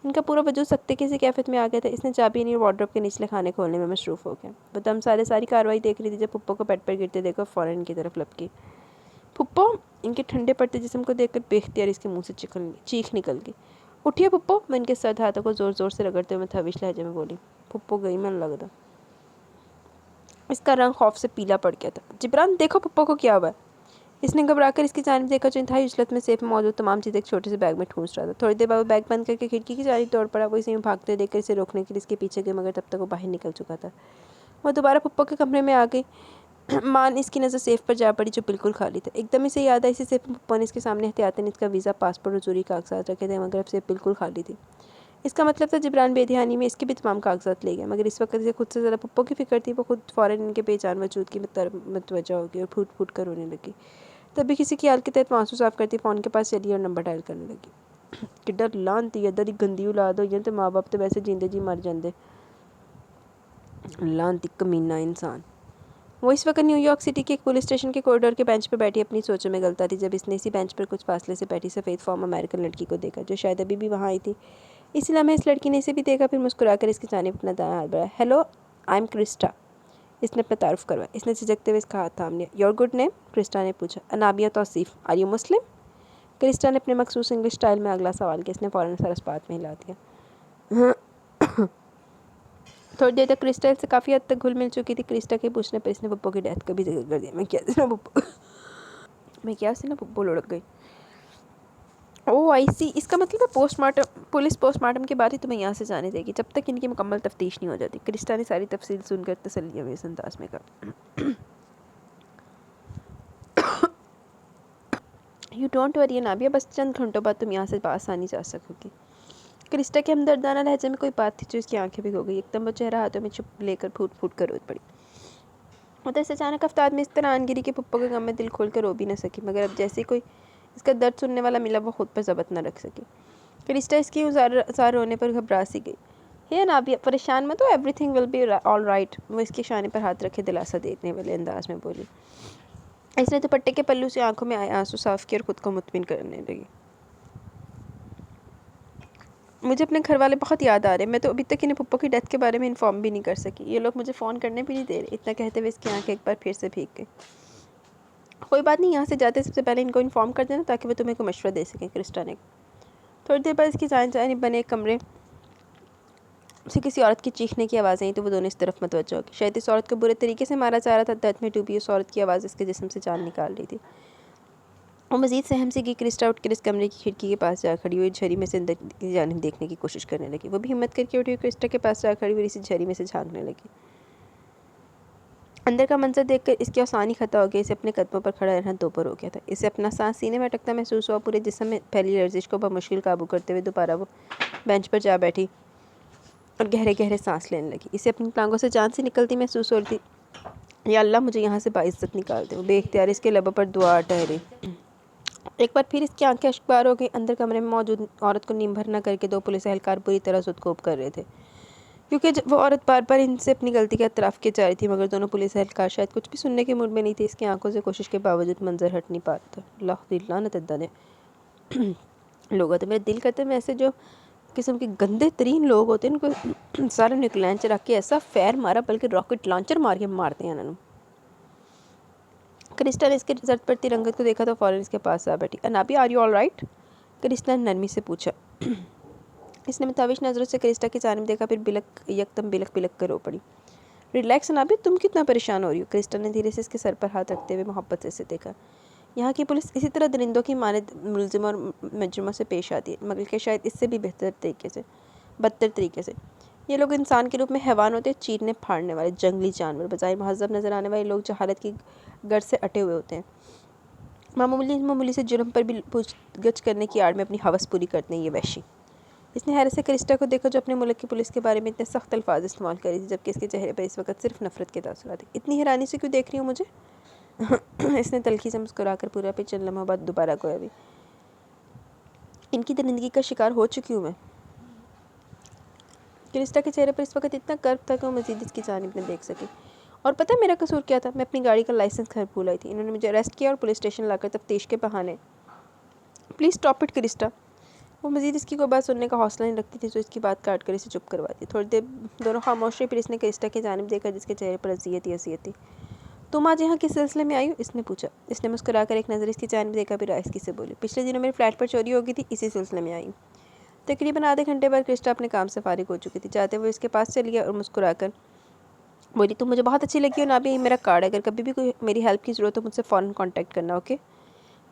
[SPEAKER 1] इनका पूरा वजूद सख्ते किसी कैफियत में आ गया था। इसने चाबी नहीं वार्डरोब के निचले खाने खोलने में मसरूफ़ हो गया। वो दम सारी कार्रवाई देख रही थी जब पुप्पो को बेड पर गिरते देखो फ़ौरन इनकी तरफ लपकी। पुप्पो, इनके ठंडे पड़ते जिस्म को देखकर बेख्तियार इसके मुंह से चीख निकल गई। उठिए पुप्पो, मैं इनके सर्द हाथों को ज़ोर ज़ोर से रगड़ते हुए थविश लहजे में बोली। पुप्पो गई मन लगता। इसका रंग खौफ से पीला पड़ गया था। जिब्रान देखो पुप्पो को क्या हुआ है। इसने घबराकर इसकी जानिब देखा जो इंतहाई उजलत में सेफ में मौजूद तमाम चीज़ें एक छोटे से बैग में ठूंस रहा था। थोड़ी देर बाद वो बैग बंद करके खिड़की की जानिब दौड़ पड़ा। वो इसे भागते देखकर इसे रोकने के लिए इसके पीछे गई, मगर तब तक वो बाहर निकल चुका था। वो दोबारा पुप्पो के कमरे में आ गई। मान इसकी नज़र सेफ पर जा पड़ी जो बिल्कुल खाली था। एकदम इसे याद आई इसी सेफ में पुप्पो ने इसके सामने एहतियातन इसका वीज़ा, पासपोर्ट और जरूरी कागजात रखे थे, मगर अब सेफ बिल्कुल खाली थी। इसका मतलब था जिब्रान बेध्यानी में इसके भी तमाम कागजात ले गया, मगर इस वक्त इसे खुद से ज़्यादा पुप्पो की फिक्र थी। वो खुद फ़ौरन इनके बेजान वजूद की मतवज्जा हो गई और फूट फूट कर रोने लगी। तभी किसी ख्याल के तहत आंसू साफ करती फ़ोन के पास चली और नंबर डायल करने लगी। कि डर लानती है दरी गंदी औलाद हो तो माँ बाप तो वैसे जींदे जी मर जाते। लानती कमीना इंसान। वो इस वक्त न्यूयॉर्क सिटी के एक पुलिस स्टेशन के कॉरिडोर के बेंच पर बैठी अपनी सोचों में गलता थी जब इसने इसी बेंच पर कुछ फासले से बैठी सफ़ेद फॉर्म अमेरिकन लड़की को देखा जो शायद अभी भी वहाँ आई थी। इसी लम्हे इस लड़की ने इसे भी देखा, फिर मुस्कुराकर इसकी जानिब अपना दायां हाथ बढ़ाया। Hello, I am Crysta. इसने अपना तारुफ करवाया। इसने झिझकते हुए इसका हाथ थाम लिया। Your good name? क्रिस्टा ने पूछा। Anabia Tauseef. Are you Muslim? Krista ने अपने मखसूस इंग्लिश स्टाइल में अगला सवाल किया। इसने फ़ौरन सर इस बात में हिला दिया। थोड़ी देर तक क्रिस्टा से काफ़ी हद तक घुल मिल चुकी थी। क्रिस्टा के पूछने पर इसने पप्पो की डेथ का भी जिक्र कर दिया। मैं क्या से ना पप्पो लुढ़क गई। ओह आई सी, इसका मतलब है पुलिस पोस्टमार्टम के बाद ही तुम्हें यहाँ से जाने देगी जब तक इनकी मुकम्मल तफ्तीश नहीं हो जाती। क्रिस्टा ने सारी तफसील सुनकर तसल्ली में इस अंदाज में कहा। यू डोंट वरी नाबिया, बस चंद घंटों बाद तुम यहाँ से आसानी जा सकोगी। क्रिस्टा के हमदर्दाना लहजे में कोई बात थी जो इसकी आंखें भिगो गई। एकदम वो चेहरा हाथों में चुप लेकर फूट फूट कर रो पड़ी। उधर से अचानक अफ्ताब में इस तरह आनगिरी के पुप्पो के गम में दिल खोल कर रो भी न सकी, मगर अब जैसे कोई इसका दर्द सुनने वाला मिला वो खुद पर ज़बत न रख सकी। क्रिस्टा इसकी ज़ार रोने पर घबरा सी गई। हे नाबिया, परेशान मत हो, everything will be all right. वो इसके शाने पर हाथ रखे दिलासा देने वाले अंदाज में बोली। इसने दुपट्टे के पल्लू से आंखों में आए आंसू साफ किए और खुद को मुतमिन करने लगी। मुझे अपने घर वाले बहुत याद आ रहे हैं। मैं तो अभी तक इन्हें पुप्पो की डेथ के बारे में इन्फॉर्म भी नहीं कर सकी। ये लोग मुझे फ़ोन करने भी नहीं दे रहे। इतना कहते हुए इसकी आंखें एक बार फिर से भीग गई। कोई बात नहीं, यहाँ से जाते सबसे पहले इनको इन्फॉर्म कर देना ताकि वो तुम्हें कोई मशवरा दे सकें। क्रिस्टा ने थोड़ी देर बाद इसकी जानिब बने एक कमरे से किसी औरत की चीखने की आवाज़ आई तो वो दोनों इस तरफ मतवज्जो हो गई। शायद इस औरत को बुरे तरीके से मारा जा रहा था। दर्द में डूबी उस औरत की आवाज़ इसके जिस्म से जान निकाल रही थी। वो मज़ीद सहम सी गई। क्रिस्टा उठकर इस कमरे की खिड़की के पास जा खड़ी हुई झरी में से अंदर की जानिब देखने की कोशिश करने लगी। वो भी हिम्मत करके उठी हुई क्रिस्टा के पास जा खड़ी हुई इसी झरी में से झांकने लगी। अंदर का मंजर देखकर इसकी आसानी खता हो गई। इसे अपने कदमों पर खड़ा रहना दोपहर हो गया था। इसे अपना सांस सीने में अटकता महसूस हुआ। पूरे जिस्म में फैली लर्जिश को बमुश्किल काबू करते हुए दोबारा वो बेंच पर जा बैठी और गहरे गहरे सांस लेने लगी। इसे अपनी टांगों से जान सी निकलती महसूस हो रही थी। या अल्लाह, मुझे यहाँ से बाइज्जत निकाल दे। वो बेख्तियार इसके लबों पर दुआ ठहरी। एक बार फिर इसकी आंखें अश्कबार हो गई। अंदर कमरे में मौजूद औरत को नींद भर न करके दो पुलिस एहलकार बुरी तरह सुदकोप कर रहे थे, क्योंकि वो औरत बार बार इनसे अपनी गलती का एतराफ़ किए जा रही थी, मगर दोनों पुलिस एहलकार शायद कुछ भी सुनने के मूड में नहीं थे। इसकी आंखों से कोशिश के बावजूद मंजर हट नहीं पा रहा था। लानत ने लोग होते, मेरा दिल करता है मैं ऐसे जो किस्म के गंदे तरीन लोग होते हैं उनको सारा न्यूक्लियर रख के ऐसा फैर मारा, बल्कि रॉकेट लॉन्चर मार के मारते हैं उन्होंने। क्रिस्टा ने इसके जर्द पर तिरंगत को देखा तो फ़ौरन इसके पास आ बैठी। Anabia, are you all right? Krista ने नरमी से पूछा। इसने मुताबिश नज़रों से क्रिस्टा की जानिब देखा, फिर यकदम बिलक बिलक कर रो पड़ी। रिलैक्स अनाबिया, तुम कितना परेशान हो रही हो? क्रिस्टा ने धीरे से इसके सर पर हाथ रखते हुए मोहब्बत से इसे देखा। यहाँ की पुलिस इसी तरह दरिंदों की मानद मुलजिमों और मुजरिमों से पेश आती है, मगर कि शायद इससे भी बदतर तरीके से। ये लोग इंसान के रूप में हैवान होते हैं, चीरने फाड़ने वाले जंगली जानवर। बज़ाहिर महज़ब नज़र आने वाले लोग जहालत की गर्द से अटे हुए होते हैं। मामूली से जुर्म पर भी पूछगछ करने की आड़ में अपनी हवस पूरी करते हैं ये वहशी। इसने हैरत से क्रिस्टा को देखा जो अपने मुल्क की पुलिस के बारे में इतने सख्त अल्फाज इस्तेमाल कर रही थी, जबकि इसके चेहरे पर इस वक्त सिर्फ नफरत के तासुरात थे। इतनी हैरानी से क्यों देख रही हूँ मुझे? इसने तल्खी से मुस्कुराकर पूरा पे चंद लम्हा बाद दोबारा गोया भी। इनकी दरिंदगी का शिकार हो चुकी हूँ मैं। क्रिस्टा के चेहरे पर इस वक्त इतना कर्व था कि वो मज़ीद इसकी जानिब में देख सके। और पता है मेरा कसूर क्या था? मैं अपनी गाड़ी का लाइसेंस घर भूल आई थी। इन्होंने मुझे अरेस्ट किया और पुलिस स्टेशन लाकर तफ्तीश के बहाने। Please stop it Crysta. वो मज़ीद इसकी कोई बात सुनने का हौसला नहीं रखती थी, तो इसकी बात काट कर इसे चुप करवा दी। थोड़ी देर दोनों खामोश रहे, फिर इसने क्रिस्टा की जानिब देखा जिसके चेहरे पर अज़ियत ही अज़ियत थी। तुम आज यहाँ किस सिलसिले में आई हो? इसने पूछा। इसने मुस्कुरा कर एक नज़र इसकी जानिब देखा, फिर आहिस्ता से बोली, पिछले दिनों मेरे फ्लैट पर चोरी हो गई थी, इसी सिलसिले में आई। तकरीबन आधे घंटे बाद क्रिस्टा अपने काम से फारिग हो चुकी थी। जाते हुए इसके पास चली गया और मुस्कुरा कर बोली, तुम मुझे बहुत अच्छी लगी हो ना। भी मेरा कार्ड है, अगर कभी भी कोई मेरी हेल्प की ज़रूरत हो मुझसे फ़ौरन कॉन्टैक्ट करना, ओके?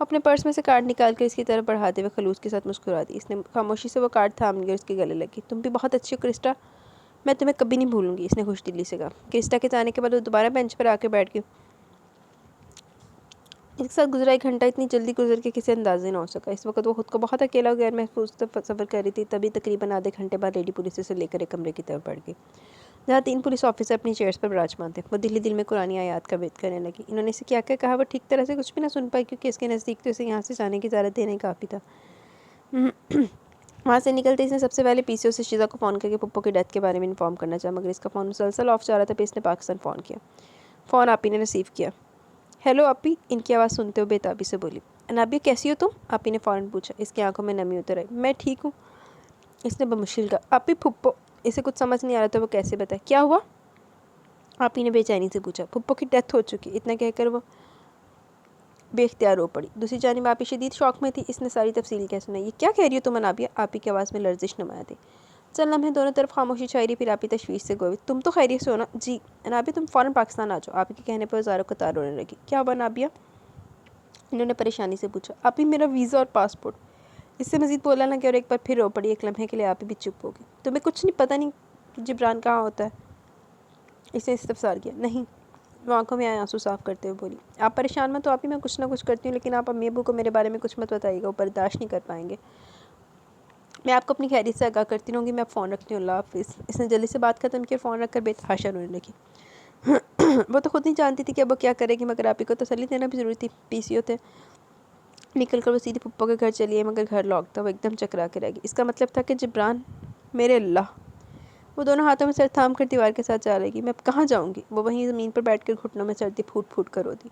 [SPEAKER 1] अपने पर्स में से कार्ड निकाल कर इसकी तरफ बढ़ाते हुए खलूस के साथ मुस्कुरा दी। इसने खामोशी से वो कार्ड थाम लिया और उसके गले लगी। तुम भी बहुत अच्छी हो क्रिस्टा, मैं तुम्हें कभी नहीं भूलूंगी, इसने खुश दिली से कहा। क्रिस्टा के जाने के बाद वो दोबारा बेंच पर आकर बैठ गई। इसके साथ गुजरा एक घंटा इतनी जल्दी गुजर के किसी अंदाजे ना हो सका। इस वक्त वो खुद को बहुत अकेला और गैर महफूज सफ़र कर रही थी। तभी तकरीबन आधे घंटे बाद लेडी पुलिस से लेकर एक कमरे की तरफ बढ़ गई जहाँ 3 पुलिस ऑफिसर अपनी चेयर्स पर विराजमान थे। वो दिल में कुरानी आयात का वेद करने लगी। इन्होंने इसे क्या क्या कहा वो ठीक तरह से कुछ भी ना सुन पाई, क्योंकि इसके नज़दीक तो इसे यहाँ से जाने की इजाज़त देना ही काफ़ी था। वहाँ से निकलते इसने सबसे पहले पीसीओ से शीज़ा को फ़ोन करके पप्पो की डेथ के बारे में इन्फॉर्म करना चाहा, मगर इसका फ़ोन मुसलसल ऑफ जा रहा था। फिर इसने पाकिस्तान फ़ोन किया। फ़ोन आपी ने रिसीव किया। हेलो आपी, इनकी आवाज़ सुनते हुए बेताबी से बोली। अनाबिया कैसी हो तुम? आपी ने फ़ौरन पूछा। इसकी आंखों में नमी उतर आई। मैं ठीक हूँ, इसने बमुश्किल कहा। आपी फुप्पो, इसे कुछ समझ नहीं आ रहा था वो कैसे बताए। क्या हुआ? आपी ने बेचैनी से पूछा। फुप्पो की डेथ हो चुकी, इतना कहकर वो बेख्तियार रो पड़ी। दूसरी जानिब आपी शदीद शौक में थी। इसने सारी तफसील क्या सुनाई। ये क्या कह रही हो तुम अनाबिया? आपी की आवाज़ में लर्जिश नुमाया थी। चल लम्हे दोनों तरफ खामोशी छाई रही। फिर आपी तशवीश से गोई, तुम तो खैरियत से हो ना? जी। अनाबिया तुम फ़ौरन पाकिस्तान आ जाओ। आपी के कहने पर ज़ारो कतार रोने लगी। क्या हुआ अनाबिया? इन्होंने परेशानी से पूछा। आपी मेरा वीज़ा और पासपोर्ट। इससे मज़ीद बोला ना कि और एक बार फिर रो पड़ी। एक लम्हे के लिए आपी भी चुप हो गई। तुम्हें कुछ नहीं पता नहीं कि जिब्रान कहाँ होता है? इसने इस्तफसार किया। नहीं, वो आंखों में आए आंसू साफ करते हुए बोली। आप परेशान मत हो आपी, मैं कुछ ना कुछ करती हूँ, लेकिन आप अम्मी अब्बू को मेरे बारे में कुछ मत बताइएगा, वो बर्दाश्त नहीं कर पाएंगे। मैं आपको अपनी खैरियत से आगाह करती रहूँगी। मैं फ़ोन रखती हूँ, अल्लाह हाफ़िज़। इसने जल्दी से बात खत्म की और फ़ोन रखकर बेतहाशा रोने लगी। वो तो खुद नहीं जानती थी कि अब वो क्या करेगी, मगर आपी को तसल्ली देना भी ज़रूरी थी। पीसीओ थे। निकल कर वो सीधे पप्पो के घर चली है, मगर घर लॉक था। वो एकदम चकरा के रह गई। इसका मतलब था कि जिब्रान, मेरे अल्लाह। वो दोनों हाथों में सर थाम कर दीवार के साथ जा रहेगी। मैं अब कहाँ जाऊँगी? वो वहीं ज़मीन पर बैठ कर घुटनों में सर्दी फूट फूट कर रोती।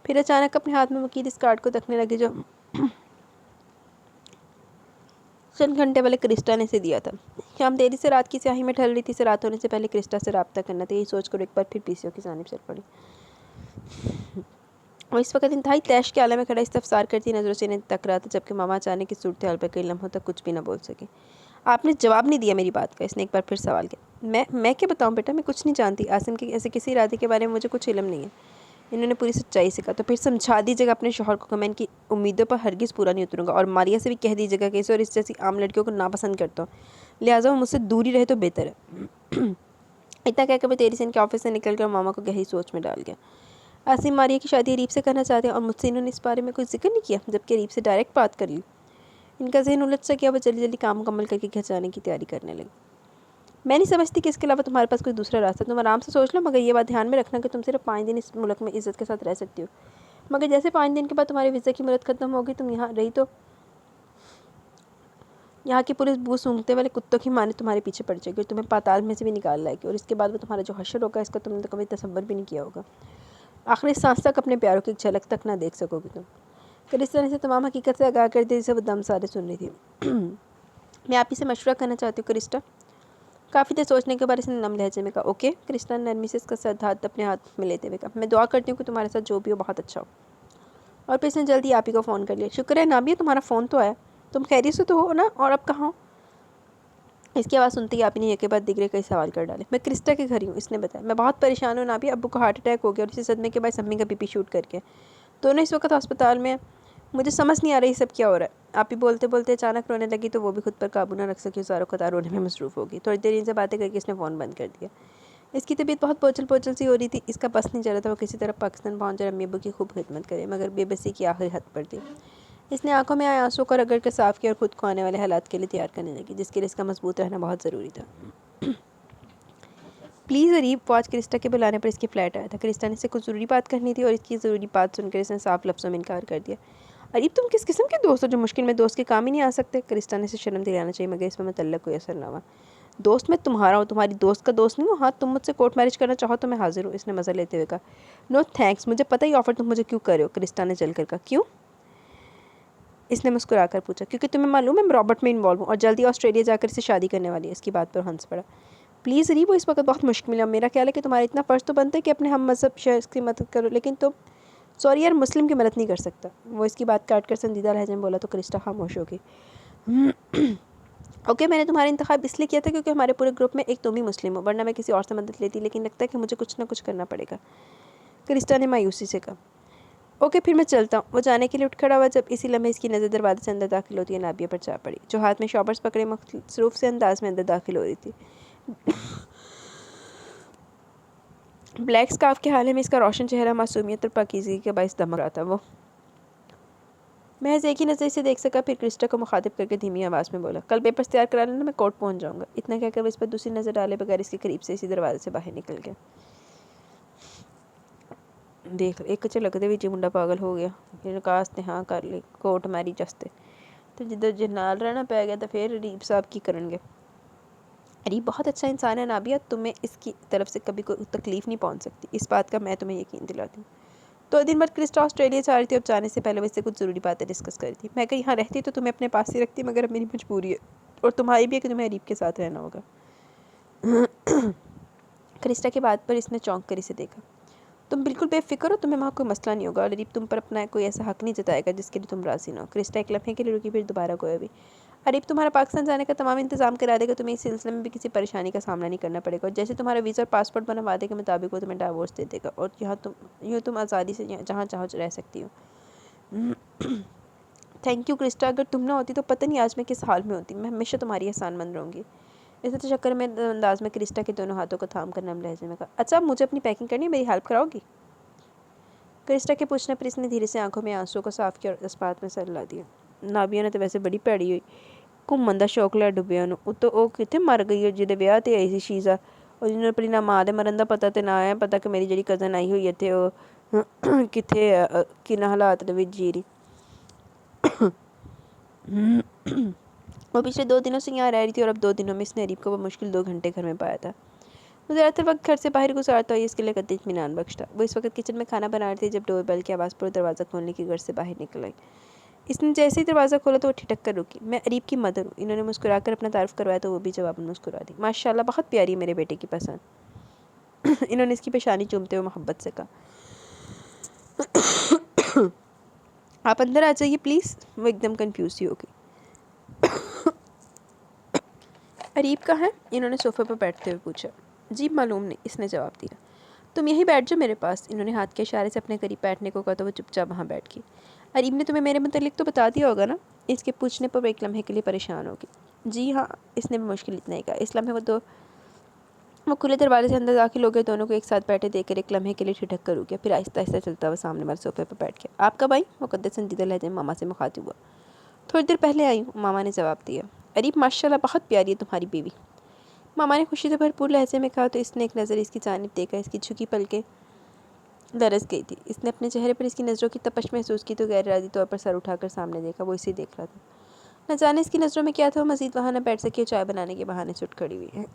[SPEAKER 1] फिर अचानक अपने हाथ में वकील इस कार्ड को तकने लगी जो चंद घंटे पहले क्रिस्टा ने इसे दिया था। शाम देरी से रात की स्याही में ढल रही थी। इसे रात होने से पहले क्रिस्टा से रब्ता करना था। यही सोचकर एक बार फिर पीसीओ की जानिब चल पड़ी। और इस वक्त इंतहाई तैश के आलम में खड़ा इस्तफसार करती नज़रों से इन्हें तक रहा था, जबकि मामा अचानक की सूरत हाल पर कई लम्हों तक कुछ भी ना बोल सके। आपने जवाब नहीं दिया मेरी बात का। इसने एक बार फिर सवाल किया। मैं क्या बताऊँ बेटा, मैं कुछ नहीं जानती। आसिम के ऐसे किसी इरादे के बारे में मुझे कुछ इल्म नहीं है। इन्होंने पूरी सच्चाई से कहा। तो फिर समझा दीजिएगा अपने शौहर को कि मैं इनकी उम्मीदों पर हरगिज़ पूरा नहीं उतरूँगा, और मारिया से भी कह दीजिएगा कि इसे और इस जैसी आम लड़कियों को नापसंद करता हूँ, लिहाजा वो मुझसे दूरी रहे तो बेहतर है। इतना कहकर मैं तेरी से इनके ऑफिस से निकल कर मामा को गहरी सोच में डाल गया। आसिम मारिया की शादी रीप से करना चाहते हैं और मुझसे इन्होंने इस बारे में कोई जिक्र नहीं किया, जबकि रीप से डायरेक्ट बात कर ली। इनका जहन उलझ सा किया। वो जल्दी जल्दी काम मुकम्मल करके घर जाने की तैयारी करने लगी। मैं नहीं समझती कि इसके अलावा तुम्हारे पास कोई दूसरा रास्ता। तुम आराम से सोच लो, मगर ये बात ध्यान में रखना कि तुम सिर्फ 5 दिन इस मुल्क में इज़्ज़त के साथ रह सकती हो। मगर जैसे 5 दिन के बाद तुम्हारे वीज़ा की मुदत ख़त्म होगी, तुम यहाँ रही तो यहाँ की पुलिस बू सूंघते वाले कुत्तों की माने तुम्हारे पीछे पड़ जाएगी और तुम्हें पाताल में से भी निकाल लाएगी। और इसके बाद वो तुम्हारा जो हशर होगा, इसका तुमने तो कभी तसव्वुर भी नहीं किया होगा। आखिरी सांस तक अपने प्यारों की एक झलक तक ना देख सकोगी तुम। क्रिस्टा ने इसे तमाम हकीकत से आगाह कर दिया जिसे वो दम सारे सुन रही थी। मैं आप ही से मशवरा करना चाहती हूँ क्रिस्टा। काफ़ी देर सोचने के बाद इसने नम लहजे में कहा। ओके। क्रिस्टा ने नरमी से इसका सर हाथ अपने हाथ में लेते हुए कहा। मैं दुआ करती हूँ कि तुम्हारे साथ जो भी हो बहुत अच्छा हो। और फिर इसने जल्दी आप ही को फ़ोन कर लिया। शुक्र है नाबिया, तुम्हारा फ़ोन तो आया। तुम खैरियत से तो हो ना? और अब कहाँ हो? इसकी आवाज़ सुनते ही आप ही ने एक बाद दिगरे कई सवाल कर डाले। मैं क्रिस्टा के घर ही हूँ, इसने बताया। मैं बहुत परेशान हूँ नाबिया, अब्बू को हार्ट अटैक हो गया और इसी सदमे के बाद अम्मी का बीपी शूट करके दोनों इस वक्त अस्पताल में। मुझे समझ नहीं आ रही सब क्या हो रहा है। आप ही बोलते बोलते अचानक रोने लगी, तो वो भी खुद पर काबू ना रख सकी, ज़ारो कतार रोने में मसरूफ़ होगी। थोड़ी देर इनसे बातें करके इसने फ़ोन बंद कर दिया। इसकी तबीयत बहुत पोचल पोचल सी हो रही थी। इसका बस नहीं चल रहा था वो किसी तरह पाकिस्तान पहुँच कर अम्मी अब्बू की खूब खिदमत करे, मगर बेबसी की आखिरी हद पर थी। इसने आंखों में आए आंसू को रगड़ कर साफ़ किया और खुद को आने वाले हालात के लिए तैयार करने लगी, जिसके लिए इसका मजबूत रहना बहुत ज़रूरी था। प्लीज़ अरीब, वो आज क्रिस्टा के बुलाने पर इसके फ्लैट आया था। क्रिस्टा ने इससे कुछ ज़रूरी बात करनी थी और इसकी ज़रूरी बात सुनकर इसने साफ लफ्ज़ों में इनकार कर दिया। अरीब, तुम किस किस्म के दोस्त हो जो मुश्किल में दोस्त के काम ही नहीं आ सकते? क्रिस्टा ने इसे शर्म दिलाना चाहिए, मगर इसमें मतलब कोई असर ना हुआ। दोस्त मैं तुम्हारा हूँ, तुम्हारी दोस्त का दोस्त नहीं हूँ। हाँ, तुम मुझसे कोर्ट मैरिज करना चाहो तो मैं हाजिर हूँ, इसने मज़ा लेते हुए कहा। नो थैंक्स, मुझे पता ही ऑफ़र तुम मुझे क्यों कर रहे हो। क्रिस्टा ने जल कर कहा। क्यों? इसने मुस्कुराकर पूछा। क्योंकि तुम्हें मालूम है मैं रॉबर्ट में इन्वॉल्व हूँ और जल्दी ऑस्ट्रेलिया जाकर इससे शादी करने वाली है। इसकी बात पर हंस पड़ा। प्लीज़ री, वो इस वक्त बहुत मुश्किल है। मेरा ख्याल है कि तुम्हारा इतना फ़र्ज़ तो बनता है कि अपने हम मज़हब शख्स की मदद करो, लेकिन तुम सॉरी यार, मुस्लिम की मदद नहीं कर सकता। वो इसकी बात काट कर संजीदा लहजे में बोला तो क्रिस्टा खामोश हो गई। ओके, मैंने तुम्हारा इंतखाब इसलिए किया था क्योंकि हमारे पूरे ग्रुप में एक तुम ही मुस्लिम हो, वरना मैं किसी और से मदद लेती, लेकिन लगता है कि मुझे कुछ ना कुछ करना पड़ेगा। क्रिस्टा ने मायूसी से कहा। ओके फिर मैं चलता हूँ। वो जाने के लिए उठ खड़ा हुआ। जब इसी लम्हे इसकी नज़र दरवाजे से अंदर दाखिल होती है, नाबिया पर जा पड़ी, जो हाथ में शॉपर्स पकड़े मखसूफ से अंदाज में अंदर दाखिल हो रही थी। ब्लैक स्कार्फ के हाले में इसका रोशन चेहरा मासूमियत और पाकीज़गी के बायस दमक रहा था। वो महज एक ही नज़र से देख सका, फिर क्रिस्टा को मुखातिब करके धीमी आवाज़ में बोला, कल पेपर्स तैयार करा लेना, मैं कोर्ट पहुंच जाऊंगा। इतना कहकर वो इस पर दूसरी नज़र डाले बगैर इसके करीब से इसी दरवाजे से बाहर निकल गया। देख एक झलकदे विच मुंडा पागल हो गया। फिर काश ने हाँ कर ली, कोर्ट मैरिज वास्ते तो जिधर जनाल रहना पै गया तो फिर रीब साहब की करेंगे। रीब बहुत अच्छा इंसान है नाबिया, तुम्हें इसकी तरफ से कभी कोई तकलीफ नहीं पहुंच सकती, इस बात का मैं तुम्हें यकीन दिलाती हूँ। तो दिन भर क्रिस्टा ऑस्ट्रेलिया जा रही थी। अब जाने से पहले वो इससे कुछ ज़रूरी बातें डिस्कस करी थी। मैं कहीं यहाँ रहती तो तुम्हें अपने पास ही रखती, मगर अब मेरी मजबूरी है और तुम्हारी भी है कि तुम्हें रीब के साथ रहना होगा। क्रिस्टा की बात पर इसने चौंक कर इसे देखा। तुम बिल्कुल बेफिक्र हो, तुम्हें वहाँ कोई मसला नहीं होगा और अरीब तुम पर अपना कोई ऐसा हक नहीं जताएगा जिसके लिए तुम राजी ना हो। क्रिस्टा एक लम्हे के लिए रुकी, फिर दोबारा गोया भी। अरीब तुम्हारा पाकिस्तान जाने का तमाम इंतजाम करा देगा, तुम्हें इस सिलसिले में भी किसी परेशानी का सामना नहीं करना पड़ेगा, और जैसे तुम्हारा वीज़ा और पासपोर्ट बना वादे के मुताबिक वो तुम्हें डाइवोर्स दे देगा और यहाँ तुम आज़ादी से जहाँ चाहो रह सकती हो। थैंक यू क्रिस्टा, अगर तुम ना होती तो पता नहीं आज मैं किस हाल में होती। मैं हमेशा तुम्हारी एहसानमंद रहूँगी। इस चक्कर में अंदाज में क्रिस्टा के दोनों हाथों को थाम कर नम लहजे में कहा, अच्छा मुझे अपनी पैकिंग करनी है, मेरी हेल्प कराओगी? क्रिस्टा के पूछने पर इसने धीरे से आंखों में आंसू को साफ किया और इस बात में सर ला दिया। नाबिया ने तो वैसे बड़ी भैड़ी हुई। घूमन का शौक लिया डुब्बिया नूं, उत्तों वो कितने मर गई है जिहदे ब्याह ते आई सी शीज़ा, और जिन्होंने अपनी ना माँ के मरन का पता तो ना है पता कि मेरी जी कज़न आई हुई इत्थे वो कितने किन्ना हालात दे विच जी रही। वो पिछले 2 दिनों से यहाँ रह रही थी और अब 2 दिनों में इसने अरीब को वो मुश्किल 2 घंटे घर में पाया था। वो ज़्यादातर वक्त घर से बाहर गुजारता हुआ इसके लिए कतई इत्मीनान बख्श था। वो इस वक्त किचन में खाना बना रही थी जब डोरबेल की आवाज़ पर दरवाज़ा खोलने की घर से बाहर निकल आई। इसने जैसे ही दरवाज़ा खोला तो वो ठिठक कर रुकी। मैं अरीब की मदर हूँ। इन्होंने मुस्कुराकर अपना तारुफ करवाया तो वो भी जवाब में मुस्कुरा दी। माशाल्लाह, बहुत प्यारी है मेरे बेटे की पसंद। इन्होंने इसकी पेशानी चूमते हुए मोहब्बत से कहा। आप अंदर आ जाइए प्लीज़। वो एकदम कन्फ्यूज ही हो गई। अरीब कहाँ है? इन्होंने सोफे पर बैठते हुए पूछा। जी मालूम नहीं, इसने जवाब दिया। तुम यहीं बैठ जाओ मेरे पास। इन्होंने हाथ के इशारे से अपने करीब बैठने को कहा तो वो चुपचाप वहाँ बैठ गई। अरीब ने तुम्हें मेरे मुतालिक तो बता दिया होगा ना? इसके पूछने पर वो एक लम्हे के लिए परेशान होगी। जी हाँ, इसने भी मुश्किल इतना ही कहा। इस लम्हे वो खुले दरवाजे से अंदर दाखिल हो गए। दोनों को एक साथ बैठे देखकर एक लम्हे के लिए ठिठक कर रुक गया, फिर आहिस्ता आहिस्ता चलता हुआ सामने वाले सोफे पर बैठ गया। आपका भाई? मुकद्दर संजीदा लहजे में मामा से मुखातिब हुआ। थोड़ी देर पहले आई हूँ, मामा ने जवाब दिया। अरीब माशाल्लाह बहुत प्यारी है तुम्हारी बीवी, मामा ने खुशी से भरपूर लहजे में कहा तो इसने एक नज़र इसकी जानिब देखा। इसकी झुकी पलकें दरस गई थी। इसने अपने चेहरे पर इसकी नज़रों की तपश महसूस की तो गैर इरादी तौर पर सर उठाकर सामने देखा। वो इसे देख रहा था। न जाने इसकी नज़रों में क्या था। वो मज़ीद वहाँ न बैठ सकी, चाय बनाने के बहाने से उठ खड़ी हुई है।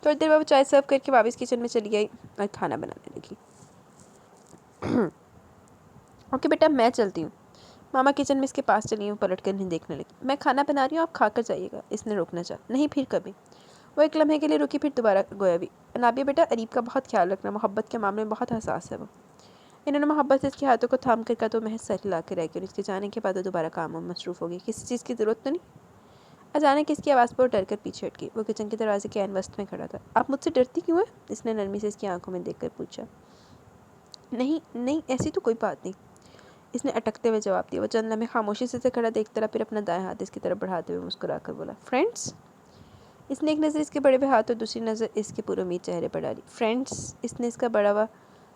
[SPEAKER 1] थोड़ी देर बाद वो चाय सर्व करके वापस किचन में चली गई और खाना बनाने लगी। ओके बेटा, मैं चलती हूँ। मामा किचन में इसके पास चली हूँ, पलट कर नहीं देखने लगी। मैं खाना बना रही हूँ, आप खाकर जाइएगा। इसने रोकना चाहा। नहीं, फिर कभी। वो एक लम्हे के लिए रुकी, फिर दोबारा गोया भी। नाबिया बेटा, अरीब का बहुत ख्याल रखना, मोहब्बत के मामले में बहुत हसास है वो। इन्होंने मोहब्बत से इसके हाथों को थाम कर कहा तो महज सर हिला के रह गई। इसके जाने के बाद वो दोबारा काम में मसरूफ़ हो गई। किसी चीज़ की ज़रूरत तो नहीं? अचानक इसकी आवाज़ पर डर कर पीछे हट गई। वो किचन के दरवाजे के ऐन वस्त में खड़ा था। आप मुझसे डरती क्यों है? इसने नरमी से इसकी आंखों में देखकर पूछा। नहीं नहीं, ऐसी तो कोई बात नहीं, इसने अटकते हुए जवाब दिया। वो चंद लम्हे खामोशी से खड़ा देखता रहा, फिर अपना दाएं हाथ इसकी तरफ बढ़ाते हुए मुस्कुरा कर बोला, फ्रेंड्स? इसने एक नज़र इसके बड़े हुए हाथ और दूसरी नज़र इसके पुरुमीद चेहरे पर डाली। फ्रेंड्स? इसने इसका बड़ा हुआ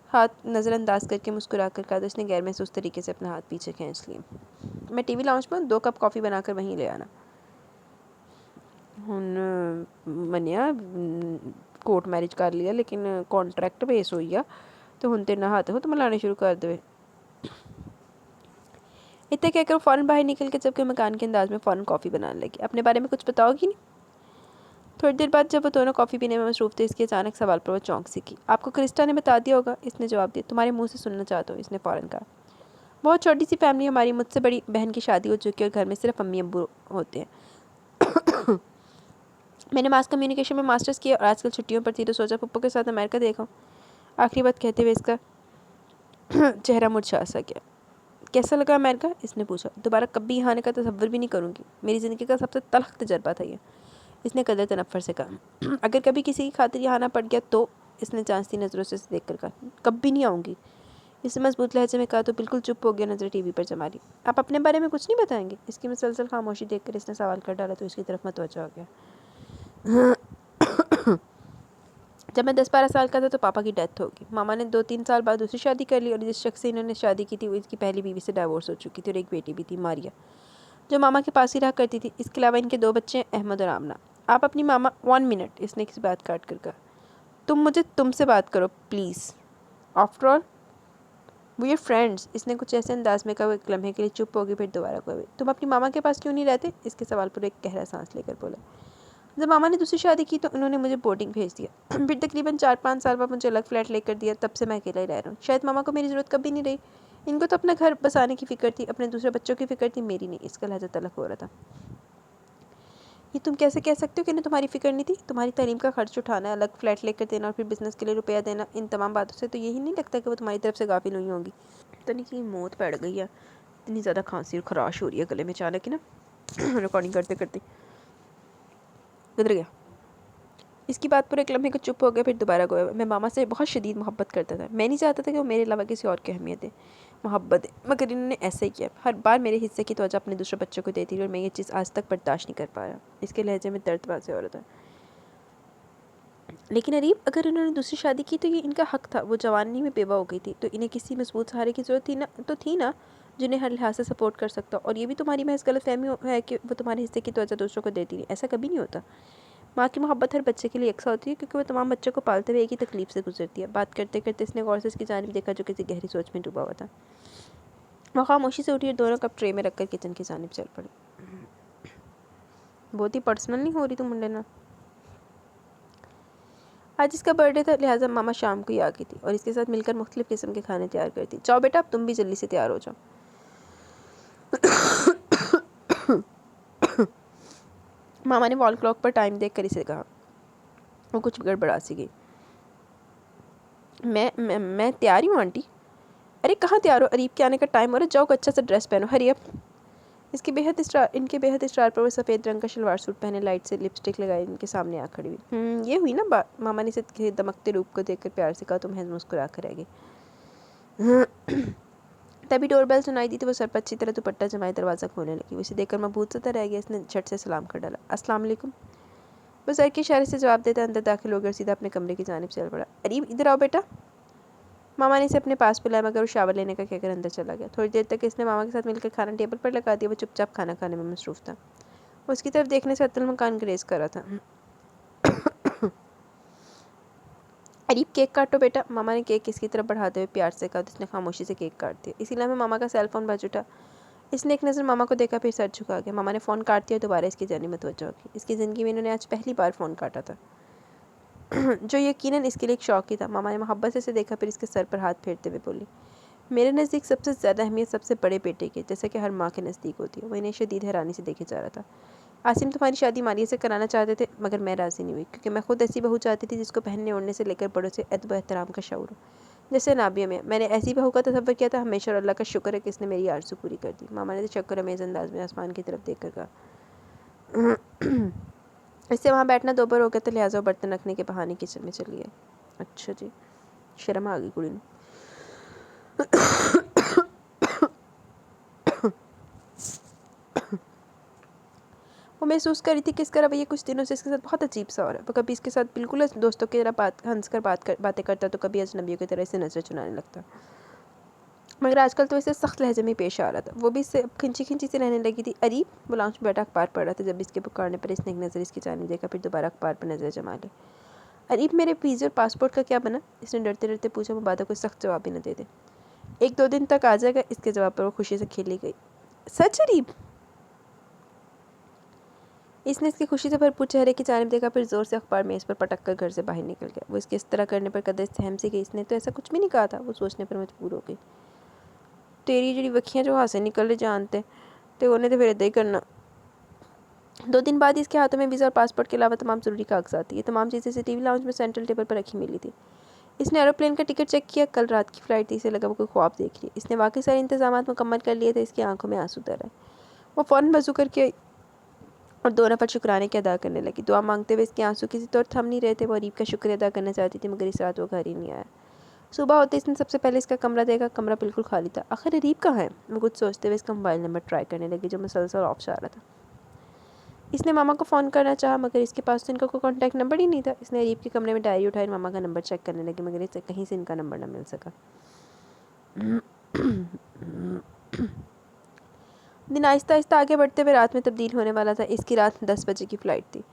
[SPEAKER 1] हाथ नज़रअंदाज करके मुस्कुरा कर कहा तो इसने गैर महसूस तरीके से अपना हाथ पीछे खींच लिया। मैं टीवी लाउंज में 2 कप कॉफ़ी बनाकर वहीं ले आना। हुन मनिया कोर्ट मैरिज कर लिया, लेकिन कॉन्ट्रैक्ट बेस हुई आ तो हुन तेरे हाथ हो तो मिलाने शुरू कर दे। इतने कहकर फ़ौरन बाहर निकल के जबकि मकान के अंदाज में फ़ौरन कॉफ़ी बनाने लगी। अपने बारे में कुछ बताओगी नहीं? थोड़ी देर बाद जब वो दोनों कॉफ़ी पीने में मसरूफ़ थे, इसके अचानक सवाल पर वो चौंक सी की। आपको क्रिस्टा ने बता दिया होगा? इसने जवाब दिया। तुम्हारे मुंह से सुनना चाहता हूँ, इसने फ़ौरन कहा। बहुत छोटी सी फैमिली हमारी, मुझसे बड़ी बहन की शादी हो चुकी है और घर में सिर्फ अम्मी अब्बू होते हैं। मैंने मास कम्युनिकेशन में मास्टर्स किया और आजकल छुट्टियों पर थी तो सोचा पप्पू के साथ अमेरिका देखा। आखिरी बात कहते हुए इसका चेहरा मुरझा सा गया। कैसा लगा अमेरिका? इसने पूछा। दोबारा कभी यहाँ आने का तसव्वुर भी नहीं करूँगी, मेरी ज़िंदगी का सबसे तलख तजर्बा था ये, इसने कदर तनफ़्फ़ुर से कहा। अगर कभी किसी की खातिर यहाँ आना पड़ गया तो? इसने चांचती नज़रों से देख कर कहा। कभी नहीं आऊँगी, इसने मजबूत लहजे में कहा तो बिल्कुल चुप हो गया, नज़र टीवी पर जमा ली। आप अपने बारे में कुछ नहीं बताएंगे? इसकी मुसलसल खामोशी देखकर इसने सवाल कर डाला तो इसकी तरफ मतवज्जा हो गया। जब मैं 10-12 साल का था तो पापा की डेथ होगी। मामा ने 2-3 साल बाद दूसरी शादी कर ली और जिस शख्स से इन्होंने शादी की थी वो इसकी पहली बीवी से डाइवोर्स हो चुकी थी और एक बेटी भी थी, मारिया, जो मामा के पास ही रहा करती थी। इसके अलावा इनके 2 बच्चे हैं, अहमद और आमना। आप अपनी मामा 1 मिनट, इसने किसी बात काट कर कहा। तुम मुझे तुमसे बात करो please, after all we are friends, इसने कुछ ऐसे अंदाज में कहा। वो एक लम्हे के लिए चुप हो गई, फिर दोबारा कहा। तुम अपनी मामा के पास क्यों नहीं रहते? इसके सवाल पर एक गहरा सांस लेकर बोला। जब मामा ने दूसरी शादी की तो उन्होंने मुझे बोर्डिंग भेज दिया। फिर तकरीबन 4-5 साल बाद मुझे अलग फ्लैट लेकर दिया, तब से मैं अकेला ही रह रहा हूँ। शायद मामा को मेरी ज़रूरत कभी नहीं रही। इनको तो अपना घर बसाने की फ़िक्र थी, अपने दूसरे बच्चों की फ़िक्र थी, मेरी नहीं। इसका लहजा तलख हो रहा था। ये तुम कैसे कह सकते हो कि इन्हें तुम्हारी फ़िक्र नहीं थी? तुम्हारी तालीम का खर्च उठाना, अलग फ्लैट लेकर देना और फिर बिज़नेस के लिए रुपया देना, इन तमाम बातों से तो यही नहीं लगता कि वो तुम्हारी तरफ से गाफिल हुई होंगी। तो नहीं कि मौत पड़ गई है, इतनी ज़्यादा खांसी और खराश हो रही है गले में अचानक ही ना। रिकॉर्डिंग करते करते गुजर गया। इसकी बात पर एक लम्हे को चुप हो गया, फिर दोबारा गोया। मैं मामा से बहुत शदीद मोहब्बत करता था। मैं नहीं चाहता था कि वो मेरे अलावा किसी और की अहमियत है, मोहब्बत है, मगर इन्होंने ऐसा ही किया। हर बार मेरे हिस्से की तवज्जो अपने दूसरे बच्चों को देती थी और मैं ये चीज़ आज तक बर्दाश्त नहीं कर पाया। इसके लहजे में दर्द वाज़ेह हो रहा था। लेकिन अरीब, अगर इन्होंने दूसरी शादी की तो ये इनका हक था। वो जवानी में बेवा हो गई थी तो इन्हें किसी मजबूत सहारे की ज़रूरत थी ना जिन्हें हर लिहाज से सपोर्ट कर सकता। और ये भी तुम्हारी महज गलतफहमी है कि वो तुम्हारे हिस्से की तवज्जो दूसरों को देती नहीं। ऐसा कभी नहीं होता। माँ की मोहब्बत हर बच्चे के लिए यकसा होती है क्योंकि वो तमाम बच्चों को पालते हुए एक ही तकलीफ से गुजरती है। बात करते करते इसने गौर से इसकी जानिब देखा जो किसी गहरी सोच में डूबा हुआ था। वो खामोशी से उठी और दोनों कप ट्रे में रखकर किचन की जानिब चल पड़ी। बहुत ही पर्सनल नहीं हो रही तुम मुंडे ना? आज इसका बर्थडे था, लिहाजा मामा शाम को ही आ गई थी और इसके साथ मिलकर मुख्तलिफ किस्म के खाने तैयार करती। जाओ बेटा, अब तुम भी जल्दी से तैयार हो जाओ। मामा ने वॉल क्लॉक पर टाइम देखकर इसे कहा। वो कुछ गड़बड़ा सी गई। मैं तैयार ही हूँ आंटी। अरे कहाँ तैयार हो? अरीब के आने का टाइम हो रहा है, जाओ अच्छा सा ड्रेस पहनो, हरी अप। इनके बेहद इसरार पर वो सफ़ेद रंग का शलवार सूट पहने, लाइट से लिपस्टिक लगाई, इनके सामने आ खड़ी हुई। ये हुई ना बात? मामा ने इसे दमकते रूप को देखकर प्यार से कहा। तुम महज मुस्कुरा कर रह गई। तभी डोरबेल सुनाई दी तो वो सर पर अच्छी तरह दुपट्टा जमाए दरवाज़ा खोलने लगी। वो इसे देखकर मबहूत सा रह गया। इसने झट से सलाम कर डाला। अस्सलाम वालेकुम। वो सर के इशारे से जवाब देता अंदर दाखिल हो गया और सीधा अपने कमरे की जानिब चल पड़ा। अरीब इधर आओ बेटा। मामा ने इसे अपने पास बुलाया मगर वो शावर लेने का कहकर अंदर चला गया। थोड़ी देर तक इसने मामा के साथ मिलकर खाना टेबल पर लगा दिया। वो चुपचाप खाना खाने में मसरूफ़ था। उसकी तरफ देखने से अतुल मकान ग्रेज कर रहा था। अरीब केक काटो बेटा। मामा ने केक इसकी तरफ बढ़ाते हुए प्यार से कहा तो इसने खामोशी से केक काट दिया। इसी में मामा का सेल फोन बज उठा। इसने एक नज़र मामा को देखा, फिर सर झुका गया। मामा ने फ़ोन काट दिया, दोबारा इसकी जानिब मुतवज्जो होगी। इसकी ज़िंदगी में इन्होंने आज पहली बार फ़ोन काटा था। जो यकीनन इसके लिए एक शौक ही था। मामा ने मोहब्बत से इसे देखा, फिर इसके सर पर हाथ फेरते हुए बोली। मेरे नज़दीक सबसे ज़्यादा अहमियत सबसे बड़े बेटे की, जैसे कि हर माँ के नज़दीक होती है। वो इन्हें शदीद हैरानी से देखे जा रहा था। आसिम तुम्हारी शादी मारिया से कराना चाहते थे मगर मैं राज़ी नहीं हुई क्योंकि मैं खुद ऐसी बहू चाहती थी जिसको पहनने ओढ़ने से लेकर बड़ों से अदब एहतराम का शऊर हो, जैसे नाबिया में। मैंने ऐसी बहू का तसव्वुर किया था हमेशा और अल्लाह का शुक्र है कि इसने मेरी आरज़ू पूरी कर दी। मामा ने शक्र अमेज़ अंदाज में आसमान की तरफ देख कर कहा। इससे वहाँ बैठना दोपहर हो गया था, लिहाजा बर्तन रखने के बहाने किचन में चली गई। अच्छा जी, शर्म आ गई कुड़ी ने। वो महसूस कर रही थी कि इसका रवैया कुछ दिनों से इसके साथ बहुत अजीब सा हो रहा है। वो कभी इसके साथ बिल्कुल दोस्तों की तरह बातें करता तो कभी अजनबियों की तरह इसे नजर चुनाने लगता। मगर आजकल तो इसे सख्त लहजे में पेश आ रहा था। वो भी इससे अब खिंची खिंची से रहने लगी थी। अरीब, वो लाउंज में बैठा अखबार पढ़ रहा था। जब इसके पुकारने पर इसने एक नज़र इसकी जानिब देखा, फिर दोबारा अखबार पर नज़र जमा ली। अरीब, मेरे वीज़े और पासपोर्ट का क्या बना? इसने डरते डरते पूछा। मुबादा कोई सख्त जवाब भी न दे दे। 1-2 दिन तक आ जाएगा। इसके जवाब पर वो खुशी से खेली गई। सच अरीब? इसने इसकी खुशी से भरपूर चेहरे की जानिब देखा, फिर ज़ोर से अखबार मेज़ पर पटक कर घर से बाहर निकल गया। वो इसके इस तरह करने पर कदर सहम सी गई। इसने तो ऐसा कुछ भी नहीं कहा था। वो सोचने पर मजबूर हो गई। तेरी जी वक्खियाँ जो हाथ से निकल जानते तो उन्हें तो फिर इदा ही करना। 2 दिन बाद इसके हाथों में वीज़ा और पासपोर्ट के अलावा तमाम ज़रूरी कागजात थी। ये तमाम चीज़ें सीसीटीवी लाउंज में सेंट्रल टेबल पर रखी मिली थी। इसने एरोप्लेन का टिकट चेक किया, कल रात की फ़्लाइट थी, इसे लगा वो कोई ख्वाब देख रही है। इसने वाकई सारे इंतजाम मुकम्मल कर लिए थे। इसकी आंखों में आंसू तर आए। वो फ़ौरन वज़ू करके और 2 नफ़र शुक्राने के अदा करने लगी। दुआ मांगते हुए इसके आंसू किसी तौर थम नहीं रहे थे। वो अरीब का शुक्रिया अदा करना चाहती थी, मगर इस रात वो घर ही नहीं आया। सुबह होते इसने सबसे पहले इसका कमरा देखा। कमरा बिल्कुल खाली था। आखिर अरीब कहाँ है? वो कुछ सोचते हुए इसका मोबाइल नंबर ट्राई करने लगी, जो मुसलसल ऑफ जा रहा था। इसने मामा को फ़ोन करना चाहा, मगर इसके पास तो इनका कोई कॉन्टैक्ट नंबर ही नहीं था। इसने अरीब के कमरे में डायरी उठाई, मामा का नंबर चेक करने लगी, मगर इसे कहीं से इनका नंबर ना मिल सका। दिन आहिस्ता आहिस्ता आगे बढ़ते हुए रात में तब्दील होने वाला था। इसकी रात 10 बजे की फ़्लाइट थी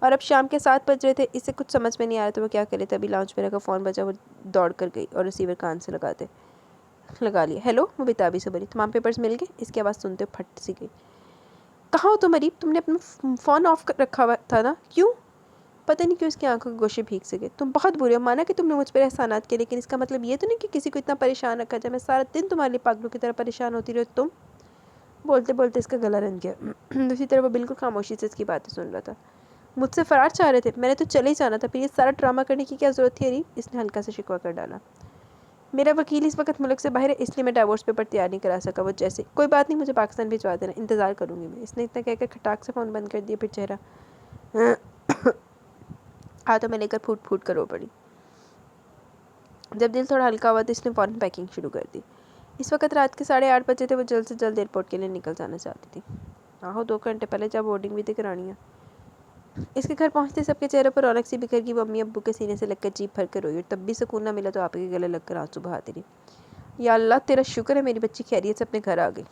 [SPEAKER 1] और अब शाम के 7 बज रहे थे। इसे कुछ समझ में नहीं आ रहा था वो क्या करे। तभी लाउंज में रखा फ़ोन बजा। वो दौड़ कर गई और रिसीवर कान से लगा लिया। हेलो, वो बेताबी से बोली। तमाम पेपर्स मिल गए? इसकी आवाज़ सुनते फट सी गई। कहाँ हो तुम अरीब? तुमने अपना फ़ोन ऑफ कर रखा हुआ था ना? क्यों? पता नहीं क्यों इसकी आंखों के गोशे भीग से गए। तुम बहुत बुरे हो। माना कि तुमने मुझ पर एहसानात किए, लेकिन इसका मतलब ये तो नहीं कि किसी को इतना परेशान रखा जाए। मैं सारा दिन तुम्हारे लिए पागलों की तरह परेशान होती रही। तुम बोलते बोलते इसका गला रन गया। दूसरी तरफ वो बिल्कुल खामोशी से इसकी बातें सुन रहा था। मुझसे फ़रार चाह रहे थे? मैंने तो चले ही जाना था, फिर ये सारा ड्रामा करने की क्या ज़रूरत थी अरीब? इसने हल्का सा शिकवा कर डाला। मेरा वकील इस वक्त मुल्क से बाहर है, इसलिए मैं डाइवोर्स पेपर तैयार नहीं करा सका। वो जैसे कोई बात नहीं, मुझे पाकिस्तान भिजवा देना, इंतज़ार करूँगी मैं। इसने इतना कहकर खटाक से फ़ोन बंद कर दिया। फिर चेहरा हाथों में लेकर फूट फूट कर रो पड़ी। जब दिल थोड़ा हल्का हुआ तो इसने फ़ौरन पैकिंग शुरू कर दी। इस वक्त रात के 8:30 बजे थे। वो जल्द से जल्द एयरपोर्ट के लिए निकल जाना चाहती थी। आहो 2 घंटे पहले जब बोर्डिंग भी थी करानी है। इसके घर पहुंचते सबके चेहरे पर रौनक सी बिखर गई। वो अम्मी अब्बू के सीने से लगकर जीप भर कर रोई और तब भी सुकून ना मिला तो आप के गले लगकर आंसू बहाती रही। या अल्लाह तेरा शुक्र है मेरी बच्ची खैरियत से अपने घर आ गई।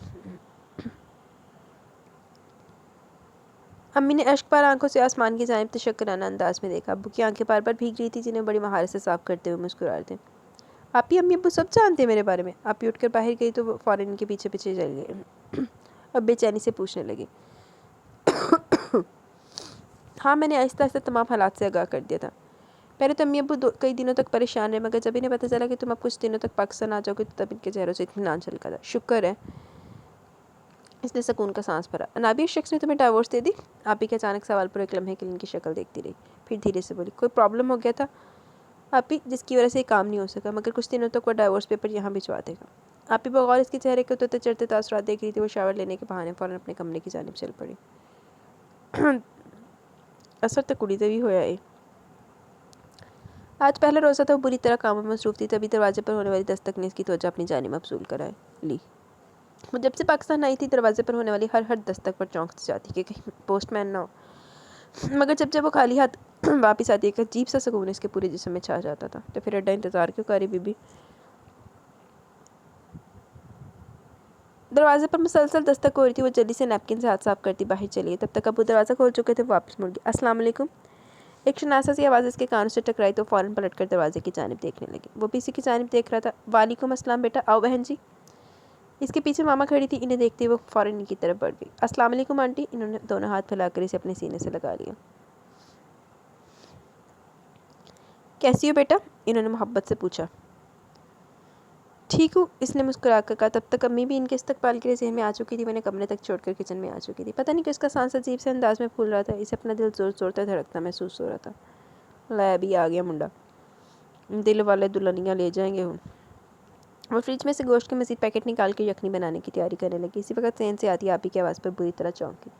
[SPEAKER 1] अम्मी ने अश्कबार आंखों से आसमान की जानिब तशक्कुराना अंदाज में देखा। अब्बू की आंखें बार बार भीग रही थी, जिन्हें बड़ी महारत से साफ करते हुए मुस्कुरा रहे थे। आप ही अम्मी अब्बू सब जानते हैं मेरे बारे में। आप ही उठकर बाहर गई तो वो फ़ौरन इनके पीछे पीछे चल गए। अब बेचैनी से पूछने लगी। हाँ, मैंने आहिस्ता आहिस्ता तमाम हालात से आगाह कर दिया था। पहले तो अम्मी अब्बू कई दिनों तक परेशान रहे, मगर जब इन्हें पता चला कि तुम अब कुछ दिनों तक पाकिस्तान आ जाओगे तो तब इनके चेहरों से इत्मीनान छलका था। शुक्र है। इसने सुकून का सांस भरा। अनाबी शख्स ने तुम्हें डाइवोर्स दे दी? आप ही के अचानक सवाल पर एक लम्हे के लिए इनकी शक्ल देखती रही। फिर धीरे से बोली, कोई प्रॉब्लम हो गया था आप ही, जिसकी वजह से ये काम नहीं हो सका, मगर कुछ दिनों तक वो डाइवोर्स पेपर यहाँ भिजवा देगा। आप ही बगौर इसके चेहरे के उतरते चढ़ते तासुरात देख रही थी। वो शावर लेने के बहाने फ़ौरन अपने कमरे की जानिब चल पड़ी। असर तो कुड़ी तभी होया है। आज पहला रोज़ा था। वो बुरी तरह कामों में मसरूफ़ थी। तभी दरवाजे पर होने वाली दस्तक ने इसकी तवज्जो अपनी जानिब मबसूल कराई ली। वो जब से पाकिस्तान आई थी, दरवाजे पर होने वाली हर दस्तक पर चौंक जाती कि कहीं पोस्टमैन ना हो। मगर जब जब वो खाली हाथ वापस आती, एक अजीब सा सुकून इसके पूरे जिस्म में छा जाता था। तो फिर अड्डा इंतज़ार क्यों करी बीबी? दरवाजे पर मुसलसल दस्तक हो रही थी। वो जल्दी से नैपकिन से हाथ साफ करती बाहर चली गई। तब तक अबू दरवाज़ा खोल चुके थे। वापस मुड़ गए। अस्सलाम वालेकुम। एक शनासा सी आवाज़ इसके कानों से टकराई तो फ़ौरन पलटकर दरवाजे की जानिब देखने लगी। वो भी इसी की जानिब देख रहा था। वालेकुम अस्सलाम बेटा, आओ बहन जी। इसके पीछे मामा खड़ी थी। इन्हें देखते ही वो फ़ौरन इनकी तरफ बढ़ गई। अस्सलाम वालेकुम आंटी। इन्होंने दोनों हाथ फैलाकर इसे अपने सीने से लगा लिया। कैसी हो बेटा? इन्होंने मोहब्बत से पूछा। ठीक हूँ, इसने मुस्कुरा कर कहा। तब तक अम्मी भी इनके इस्तकबाल के लिए जहन में आ चुकी थी। मैंने कमरे तक छोड़कर किचन में आ चुकी थी। पता नहीं कि उसका सांस अजीब से अंदाज में फूल रहा था। इसे अपना दिल ज़ोर ज़ोर तक धड़कता महसूस हो रहा था। लै अभी आ गया मुंडा, दिल वाले दुल्हनियाँ ले जाएंगे हूँ। वो फ्रिज में से गोश्त के मज़ीद पैकेट निकाल कर यखनी बनाने की तैयारी करने लगी। इसी वक्त सेन से आती आप ही की आवाज़ पर बुरी तरह चौंकी।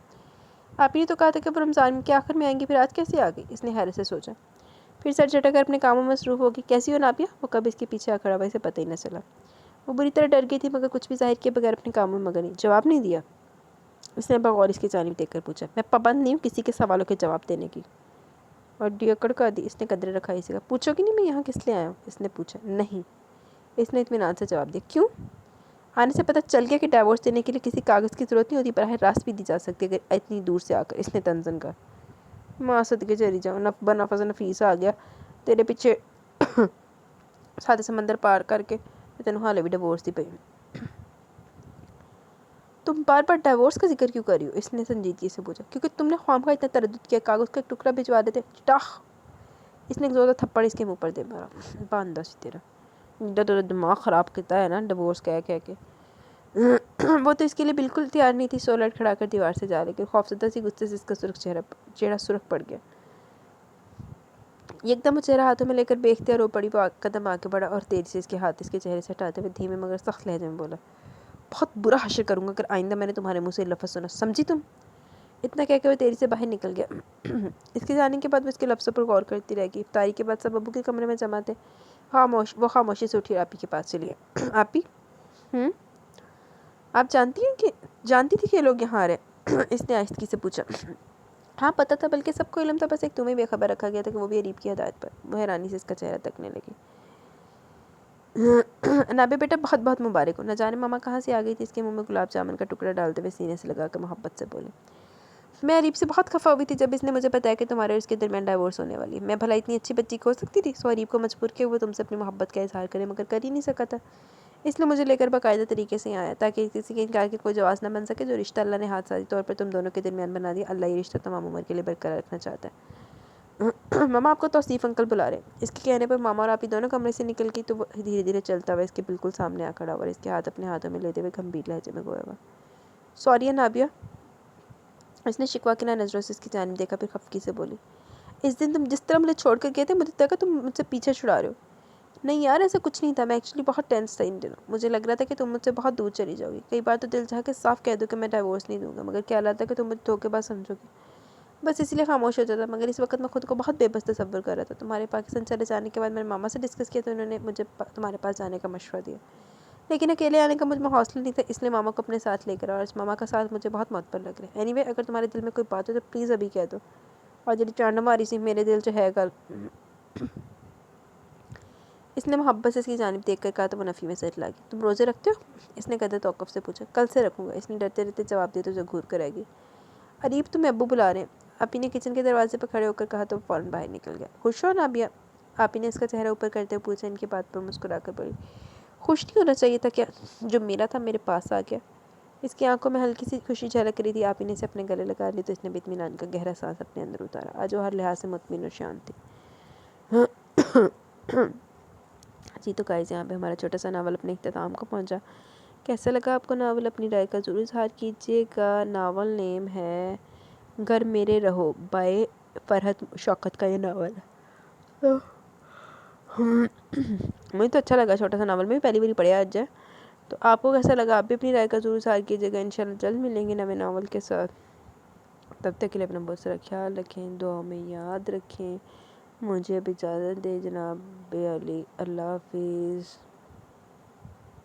[SPEAKER 1] आप ही ने तो कहा था कि वो रमज़ान के आखिर में आएंगी, फिर आज कैसे आ गई? इसने हैरत से सोचा। फिर सर झटक कर अपने कामों में मसरूफ़ होगी। कैसी हो नापिया? वो कब इसके पीछे आ खड़ा हुआ, इसे पता ही न चला। वो बुरी तरह डर गई थी, मगर कुछ भी ज़ाहिर किए बगैर अपने कामों में मगन नहीं। जवाब नहीं दिया। इसने बगौर इसकी जानिब देखकर पूछा। मैं पाबंद नहीं हूँ किसी के सवालों के जवाब देने की। और डियकड़ कर दी। इसने कदरे रखा इसी का। पूछोगी नहीं मैं यहाँ किस लिए आया हूँ? इसने पूछा। नहीं। इसने इत्मीनान से जवाब दिया। क्यों? आने से पता चल गया कि डाइवोर्स देने के लिए किसी कागज़ की ज़रूरत नहीं होती, बराह रास्त भी दी जा सकती है अगर इतनी दूर से आकर। इसने तंजन का माँ सदके चली जाऊँ, नफ़ा नफस नफीस आ गया तेरे पीछे सादे समंदर पार करके, तेन हाले भी डिवोर्स दी पई। तुम बार बार डाइवोर्स का जिक्र क्यों कर रही हो? इसने संजीदगी से पूछा। क्योंकि तुमने ख्वाम का इतना तरद्दुद किया। कागज़ का एक टुकड़ा भिजवा देते। टाह! इसने एक जोरदार थप्पड़ इसके मुंह पर दे मारा। बांदा सी तेरा तो दिमाग ख़राब किया है ना डिवोर्स कह कह के। वो तो इसके लिए बिल्कुल तैयार नहीं थी। 16 खड़ा कर दीवार से जा, लेकिन खौफजदा सी गुस्से से इसका चेहरा सुर्ख पड़ गया। एकदम वो चेहरा हाथों में लेकर बेख्तियार रो पड़ी। वो कदम आगे बढ़ा और तेजी से इसके हाथ इसके चेहरे से हटाते हुए धीमे मगर सख्त लहजे में बोला, बहुत बुरा हश्र करूँगा अगर आइंदा मैंने तुम्हारे मुँह से लफ्ज़ सुना, समझी तुम? इतना कहकर वो तेजी से बाहर निकल गया। इसके जाने के बाद वो इसके लफ्ज़ों पर गौर करती रहेगी। इफ्तारी के बाद सब अबू के कमरे में जमा थे। वो खामोशी से उठी आपी के पास चली गई। आपी, आप जानती थी कि ये लोग यहाँ आ रहे? इसने आहिस्तगी से पूछा। हाँ पता था, बल्कि सबको इल्म था, बस एक तुम्हें बेखबर रखा गया था कि वो भी अरीब की हदायत पर। वो हैरानी से इसका चेहरा तकने लगी। नाबे बेटा बहुत बहुत मुबारक हो। न जाने मामा कहाँ से आ गई थी। इसके मुंह में गुलाब जामुन का टुकड़ा डालते हुए सीने से लगाकर मोहब्बत से बोले, मैं अरीब से बहुत खफा हुई थी जब इसने मुझे बताया कि तुम्हारे और इसके दरमियान डाइवोर्स होने वाली है। मैं भला इतनी अच्छी बच्ची हो सकती थी? सो अरीब को मजबूर किया वो तुमसे अपनी मोहब्बत का इजहार करे, मगर कर ही नहीं सका था। इसलिए मुझे लेकर बाकायदा तरीके से आया, ताकि किसी के इनकार के कोई जवाब न बन सके। जो रिश्ता अल्लाह ने हाथ साजी तौर पर तुम दोनों के दरमियान बना दिया, अल्लाह ये रिश्ता तमाम उम्र के लिए बरकरार रखना चाहता है। मामा आपको तौसीफ अंकल बुला रहे। इसके कहने पर मामा और आप ही दोनों कमरे से निकल गई। तो वो धीरे धीरे चलता हुआ इसके बिल्कुल सामने आ खड़ा हुआ और इसके हाथ अपने हाथों में लेते हुए गंभीर लहजे में गोया हुआ, सॉरी नाबिया। इसने शिकवा की नज़रों से इसकी जानिब देखा, फिर खफकी से बोली, इस दिन तुम जिस तरह मुझे छोड़ कर गए थे, मुझे लगा तुम मुझसे पीछे छुड़ा रहे हो। नहीं यार, ऐसा कुछ नहीं था। मैं एक्चुअली बहुत टेंस था इन दिनों। मुझे लग रहा था कि तुम मुझसे बहुत दूर चली जाओगी। कई बार तो दिल चाह के साफ कह दो कि मैं डाइवोर्स नहीं दूंगा, मगर क्या था कि तुम मुझे धोखेबाज समझोगे। बस इसलिए खामोश हो जाता। मगर इस वक्त मैं खुद को बहुत बेबस तसव्वुर कर रहा था। तुम्हारे पाकिस्तान चले जाने के बाद मेरे मामा से डिस्कस किया तो उन्होंने मुझे तुम्हारे पास जाने का मशवरा दिया, लेकिन अकेले आने का मुझ में हौसला नहीं था, इसलिए मामा को अपने साथ लेकर। और इस मामा का साथ मुझे बहुत मुअत्तर लग रहा है। एनीवे, अगर तुम्हारे दिल में कोई बात हो तो प्लीज़ अभी कह दो। और जब चांड मारी सी मेरे दिल जो है गल। इसने मोहब्बत से इसकी जानिब देख कर कहा तो वो नफ़ी में सिर ला गई। तुम रोज़े रखते हो? इसने कदर तौक़ुफ़ से पूछा। कल से रखूँगा। इसने डरते डरते जवाब दिया तो जो घूर कर आएगी। अरीब, तुम्हें अब्बू बुला रहे हैं। आपी ने किचन के दरवाजे पर खड़े होकर कहा तो फ़ौरन बाहर निकल गया। खुश हो नाबिया? आपी ने इसका चेहरा ऊपर करते हुए पूछा। इनकी बात पर मुस्कुरा कर बोली, खुश नहीं होना चाहिए था क्या? जो मेरा था मेरे पास आ गया। इसकी आंखों में हल्की सी खुशी झलक रही थी। आपी ने इसे अपने गले लगा ली तो इसने इत्मीनान का गहरा सांस अपने अंदर उतारा। आज वो हर लिहाज से मुतमिन और शांत थी। जी तो गाइस, यहाँ पे हमारा छोटा सा नावल अपने इख्तिताम को पहुँचा। कैसा लगा आपको नावल? अपनी राय का ज़रूर इज़हार कीजिएगा। नावल नेम है घर मेरे रहो बाय फरहत शौकत का ये नावल है। तो मुझे तो अच्छा लगा। छोटा सा नावल में पहली बार पढ़ा आज है। तो आपको कैसा लगा? आप भी अपनी राय का ज़रूर इज़हार कीजिएगा। इंशाल्लाह जल्द मिलेंगे नवे नावल के साथ। तब तक के लिए अपना बहुत सारा ख्याल रखें, दुआ में याद रखें। मुझे अब इजाज़त दें जनाब अली। अल्लाह हाफिज़।